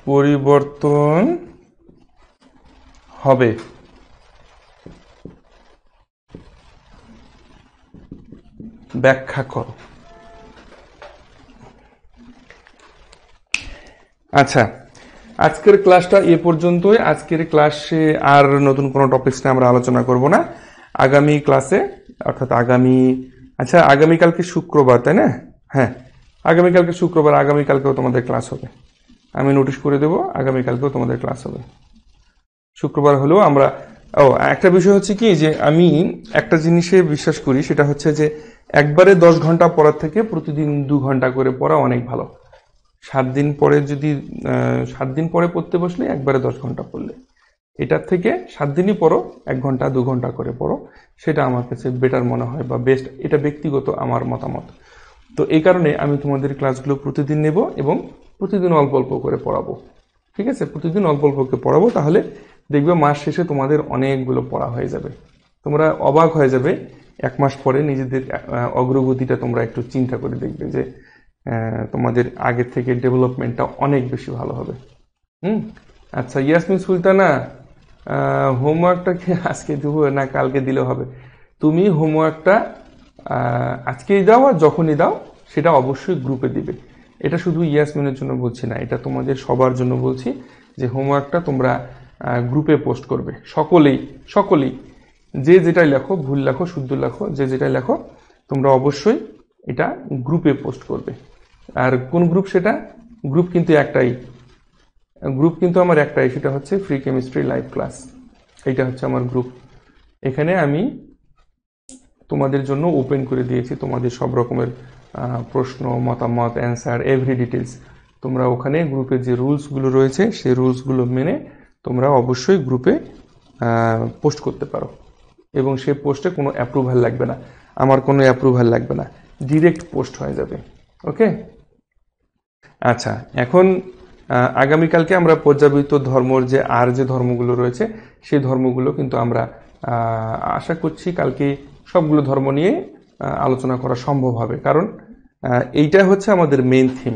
পরিবর্তন হবে ব্যাখ্যা করো। আচ্ছা, আজকের ক্লাসটা এ পর্যন্তই। আজকের ক্লাসে আর নতুন কোনো টপিকস নিয়ে আমরা আলোচনা করব না। আগামী ক্লাসে, অর্থাৎ আগামীকালকে শুক্রবার, তাই না? হ্যাঁ, আগামীকালকে শুক্রবার, আগামীকালকেও তোমাদের ক্লাস হবে। আমি নোটিশ করে দেবো, আগামীকালকেও তোমাদের ক্লাস হবে। শুক্রবার হলেও আমরা একটা বিষয় হচ্ছে কি, যে আমি একটা জিনিসে বিশ্বাস করি, সেটা হচ্ছে যে একবারে 10 ঘন্টা পড়ার থেকে প্রতিদিন 2 ঘন্টা করে পড়া অনেক ভালো। 7 দিন পরে পড়তে বসলে একবারে 10 ঘন্টা পড়লে, এটার থেকে 7 দিনই পড়ো, 1 ঘন্টা 2 ঘন্টা করে পড়ো, সেটা আমার কাছে বেটার মনে হয় বা বেস্ট। এটা ব্যক্তিগত আমার মতামত। তো এই কারণে আমি তোমাদের ক্লাসগুলো প্রতিদিন নেব এবং প্রতিদিন অল্প অল্প করে পড়াবো, ঠিক আছে? প্রতিদিন অল্প অল্প করে পড়াবো, তাহলে দেখবে মাস শেষে তোমাদের অনেকগুলো পড়া হয়ে যাবে। তোমরা অবাক হয়ে যাবে 1 মাস পরে নিজেদের অগ্রগতিটা তোমরা একটু চিন্তা করে দেখবে যে তোমাদের আগের থেকে ডেভেলপমেন্টটা অনেক বেশি ভালো হবে। আচ্ছা, ইয়াসমিন সুলতানা, হোমওয়ার্কটা কি আজকে দেবো না কালকে দিলে হবে? তুমি হোমওয়ার্কটা আজকেই দাও, আর যখনই দাও সেটা অবশ্যই গ্রুপে দিবে। এটা শুধু ইয়াসমিনের জন্য বলছি না, এটা তোমাদের সবার জন্য বলছি, যে হোমওয়ার্কটা তোমরা গ্রুপে পোস্ট করবে। সকলেই যে যেটাই লেখো, ভুল লেখো, শুদ্ধ লেখো, যে যেটাই লেখো, তোমরা অবশ্যই এটা গ্রুপে পোস্ট করবে। আর কোন গ্রুপ? সেটা গ্রুপ কিন্তু আমার একটাই, সেটা হচ্ছে ফ্রি কেমিস্ট্রি লাইভ ক্লাস। এইটা হচ্ছে আমার গ্রুপ। এখানে আমি তোমাদের জন্য ওপেন করে দিয়েছি তোমাদের সব রকমের প্রশ্ন, মতামত, অ্যান্সার, এভরি ডিটেলস তোমরা ওখানে গ্রুপে যে রুলসগুলো রয়েছে সেই রুলসগুলো মেনে তোমরা অবশ্যই গ্রুপে পোস্ট করতে পারো, এবং সেই পোস্টে কোনো অ্যাপ্রুভাল লাগবে না, আমার কোনো অ্যাপ্রুভাল লাগবে না, ডিরেক্ট পোস্ট হয়ে যাবে। ওকে? আচ্ছা, এখন আগামীকালকে আমরা পর্যাবৃত্ত ধর্মর যে ধর্মগুলো রয়েছে সেই ধর্মগুলো কিন্তু আমরা আশা করছি কালকে সবগুলো ধর্ম নিয়ে আলোচনা করা সম্ভব হবে, কারণ এইটা হচ্ছে আমাদের মেইন থিম।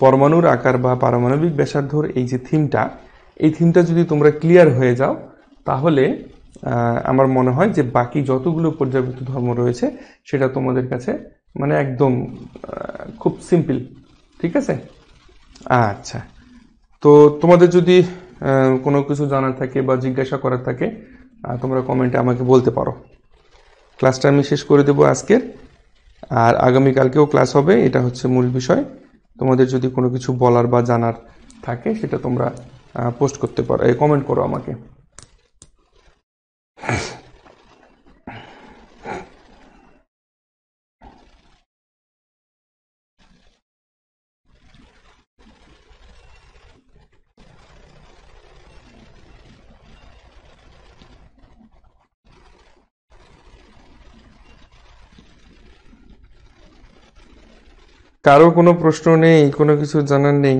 পরমাণুর আকার বা পারমাণবিক ব্যাসার্ধর এই যে থিমটা, এই থিমটা যদি তোমরা ক্লিয়ার হয়ে যাও, তাহলে আমার মনে হয় যে বাকি যতগুলো পর্যাবৃত্ত ধর্ম রয়েছে সেটা তোমাদের কাছে মানে একদম খুব সিম্পল, ঠিক আছে? আচ্ছা, তো তোমাদের যদি কোনো কিছু জানার থাকে বা জিজ্ঞাসা করার থাকে তোমরা কমেন্টে আমাকে বলতে পারো। ক্লাসটা আমি শেষ করে দেবো আজকের, আর আগামীকালকেও ক্লাস হবে, এটা হচ্ছে মূল বিষয়। তোমাদের যদি কোনো কিছু বলার বা জানার থাকে সেটা তোমরা পোস্ট করতে পারো, কমেন্ট করো আমাকে। কারো কোনো প্রশ্ন নেই, কোনো কিছু জানার নেই?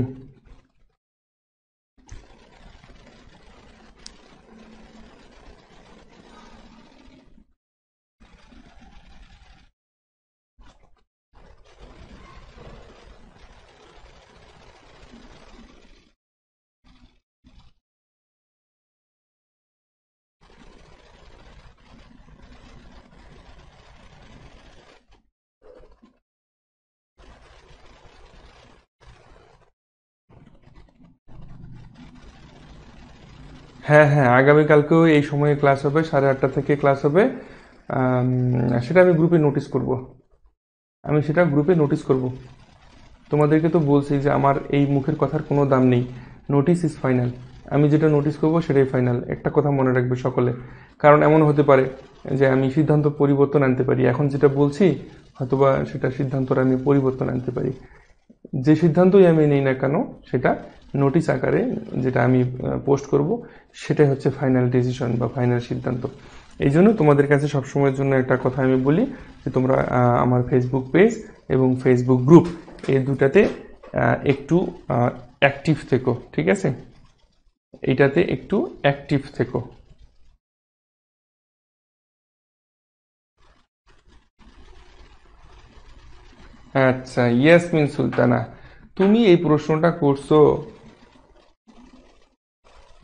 হ্যাঁ হ্যাঁ, আগামীকালকেও এই সময়ে ক্লাস হবে, 8:30 থেকে ক্লাস হবে। সেটা আমি গ্রুপে নোটিস করব, তোমাদেরকে তো বলছি যে আমার এই মুখের কথার কোনো দাম নেই। Notice is final. আমি যেটা নোটিস করব সেটাই ফাইনাল। একটা কথা মনে রাখবে সকলে, কারণ এমন হতে পারে যে আমি সিদ্ধান্ত পরিবর্তন আনতে পারি। এখন যেটা বলছি হয়তোবা সেটা সিদ্ধান্তটা আমি পরিবর্তন আনতে পারি। যে সিদ্ধান্তই আমি নিই না কেন সেটা নোটিশ আকারে যেটা আমি পোস্ট করব সেটাই হচ্ছে ফাইনাল ডিসিশন বা ফাইনাল সিদ্ধান্ত। এই জন্য তোমাদের কাছে সবসময়ের জন্য একটা কথা আমি বলি যে তোমরা আমার ফেসবুক পেজ এবং ফেসবুক গ্রুপ এই দুটাতে একটু অ্যাক্টিভ থেকো, ঠিক আছে? এইটাতে একটু অ্যাক্টিভ থেকো। আচ্ছা, ইয়াসমিন সুলতানা, তুমি এই প্রশ্নটা করছো?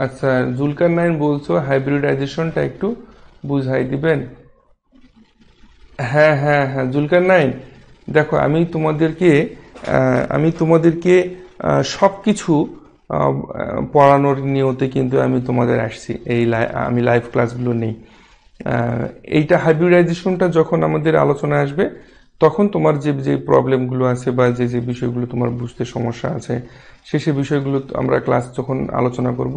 আচ্ছা, জুলকার নাইন বলছো হাইব্রিডাইজেশনটা একটু বুঝাই দিবেন? হ্যাঁ হ্যাঁ হ্যাঁ, জুলকার নাইন, দেখো আমি তোমাদেরকে সব কিছু পড়ানোর নিয়তে কিন্তু আমি তোমাদের আসছি, আমি লাইভ ক্লাসগুলো নেই। এইটা হাইব্রিডাইজেশনটা যখন আমাদের আলোচনায় আসবে তখন তোমার যে যে প্রবলেমগুলো আছে বা যে যে বিষয়গুলো তোমার বুঝতে সমস্যা আছে সে বিষয়গুলো আমরা ক্লাস যখন আলোচনা করব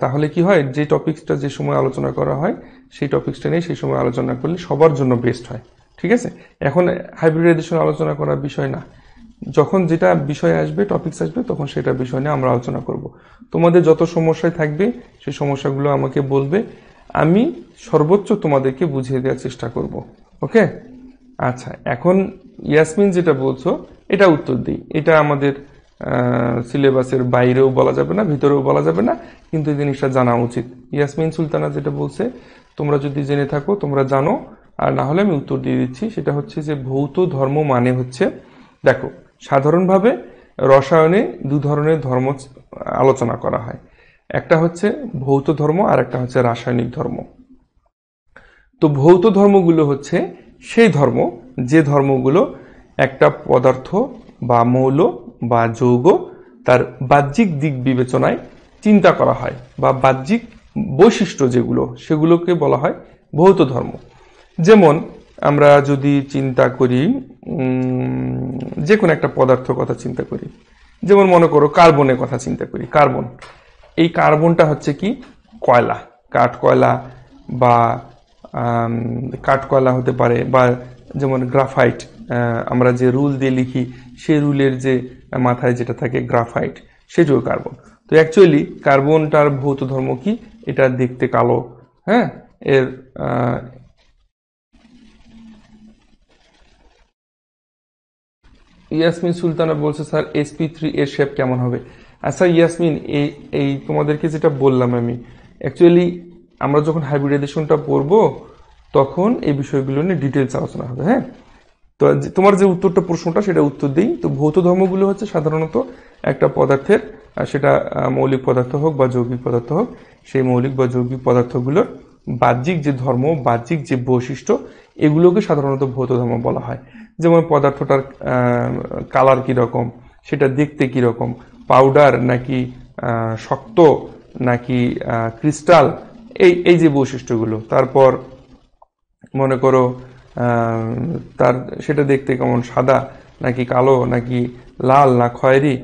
তাহলে কি হয়, যে টপিকসটা যে সময় আলোচনা করা হয় সেই টপিকসটা নিয়ে সেই সময় আলোচনা করলে সবার জন্য বেস্ট হয়, ঠিক আছে? এখন হাইব্রিডাইজেশন আলোচনা করার বিষয় না, যখন যেটা বিষয় আসবে টপিকস আসবে তখন সেটা বিষয় নিয়ে আমরা আলোচনা করব। তোমাদের যত সমস্যায় থাকবে সেই সমস্যাগুলো আমাকে বলবে, আমি সর্বোচ্চ তোমাদেরকে বুঝিয়ে দেওয়ার চেষ্টা করব। ওকে? আচ্ছা, এখন ইয়াসমিন যেটা বলছো এটা উত্তর দিই। এটা আমাদের সিলেবাসের বাইরেও বলা যাবে না, ভিতরেও বলা যাবে না, কিন্তু এই জিনিসটা জানা উচিত। ইয়াসমিন সুলতানা যেটা বলছে তোমরা যদি জেনে থাকো তোমরা জানো, আর না হলে আমি উত্তর দিয়ে দিচ্ছি। সেটা হচ্ছে যে ভৌত ধর্ম মানে হচ্ছে, দেখো সাধারণভাবে রসায়নে দু ধরনের ধর্ম আলোচনা করা হয়, একটা হচ্ছে ভৌত ধর্ম আর একটা হচ্ছে রাসায়নিক ধর্ম। তো ভৌত ধর্মগুলো হচ্ছে সেই ধর্ম যে ধর্মগুলো একটা পদার্থ বা মৌল বা যৌগ তার বাহ্যিক দিক বিবেচনায় চিন্তা করা হয় বা বাহ্যিক বৈশিষ্ট্য যেগুলো সেগুলোকে বলা হয় ভৌত ধর্ম। যেমন আমরা যদি চিন্তা করি, যে কোনো একটা পদার্থ কথা চিন্তা করি, যেমন মনে করো কার্বনের কথা চিন্তা করি। কার্বন, এই কার্বনটা হচ্ছে কি কয়লা, কাঠ কয়লা বা কাঠ কয়লা হতে পারে, বা যেমন গ্রাফাইট, আমরা যে রুল দিয়ে লিখি সেই রুলের যে মাথায় যেটা থাকে গ্রাফাইট, সেটাও কার্বন। তো অ্যাকচুয়ালি কার্বনটার ভৌত ধর্ম কি, এটা দেখতে কালো, হ্যাঁ, এর ইয়াসমিন সুলতানা বলছে স্যার sp3 এর শেপ কেমন হবে? আচ্ছা ইয়াসমিন, এই এই তোমাদেরকে যেটা বললাম আমি, অ্যাকচুয়ালি আমরা যখন হাইব্রিডাইজেশনটা পড়বো তখন এই বিষয়গুলো নিয়ে ডিটেলস আলোচনা হবে। হ্যাঁ, তো তোমার যে উত্তরটা প্রশ্নটা সেটা উত্তর দিই। তো ভৌত ধর্মগুলো হচ্ছে সাধারণত একটা পদার্থের, সেটা মৌলিক পদার্থ হোক বা যৌগিক পদার্থ হোক, সেই মৌলিক বা যৌগিক পদার্থগুলোর বাহ্যিক যে ধর্ম, বাহ্যিক যে বৈশিষ্ট্য, এগুলোকে সাধারণত ভৌত ধর্ম বলা হয়। যেমন পদার্থটার কালার কীরকম, সেটা দেখতে কিরকম, পাউডার নাকি শক্ত নাকি ক্রিস্টাল, এই যে বৈশিষ্ট্যগুলো। তারপর মনে করো তার সেটা দেখতে কেমন, সাদা নাকি কালো নাকি লাল না খয়েরি,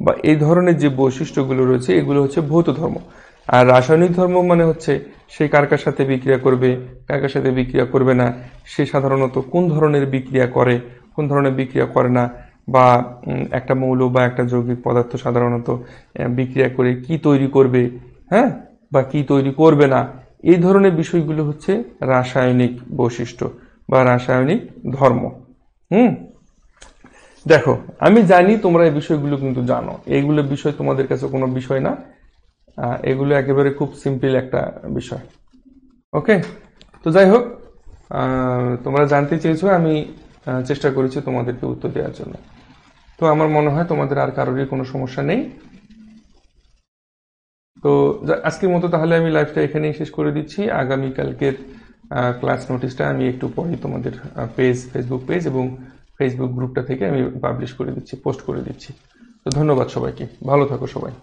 বা এই ধরনের যে বৈশিষ্ট্যগুলো রয়েছে এগুলো হচ্ছে ভৌত ধর্ম। আর রাসায়নিক ধর্ম মানে হচ্ছে সে কার কার সাথে বিক্রিয়া করবে, কার কার সাথে বিক্রিয়া করবে না, সে সাধারণত কোন ধরনের বিক্রিয়া করে, কোন ধরনের বিক্রিয়া করে না, বা একটা মৌল বা একটা যৌগিক পদার্থ সাধারণত বিক্রিয়া করে কি তৈরি করবে, হ্যাঁ, বা কি তৈরি করবে না, এই ধরনের বিষয়গুলো হচ্ছে রাসায়নিক বৈশিষ্ট্য বা রাসায়নিক ধর্ম। হুম দেখো, আমি জানি তোমরা এই বিষয়গুলো কিন্তু জানো, এইগুলো বিষয় তোমাদের কাছে কোনো বিষয় না, এগুলো একেবারে খুব সিম্পল একটা বিষয়। ওকে, তো যাই হোক, তোমরা জানতে চেয়েছো, আমি চেষ্টা করেছি তোমাদেরকে উত্তর দেওয়ার জন্য। তো আমার মনে হয় তোমাদের আর কারোরই কোনো সমস্যা নেই। তো আজকের মতো তাহলে আমি লাইভটা এখানেই শেষ করে দিচ্ছি। আগামীকালকের ক্লাস নোটিশটা আমি একটু পরে তোমাদের ফেসবুক পেজ এবং ফেসবুক গ্রুপটা থেকে আমি পাবলিশ করে দিচ্ছি, পোস্ট করে দিচ্ছি। তো ধন্যবাদ সবাইকে, ভালো থাকো সবাই।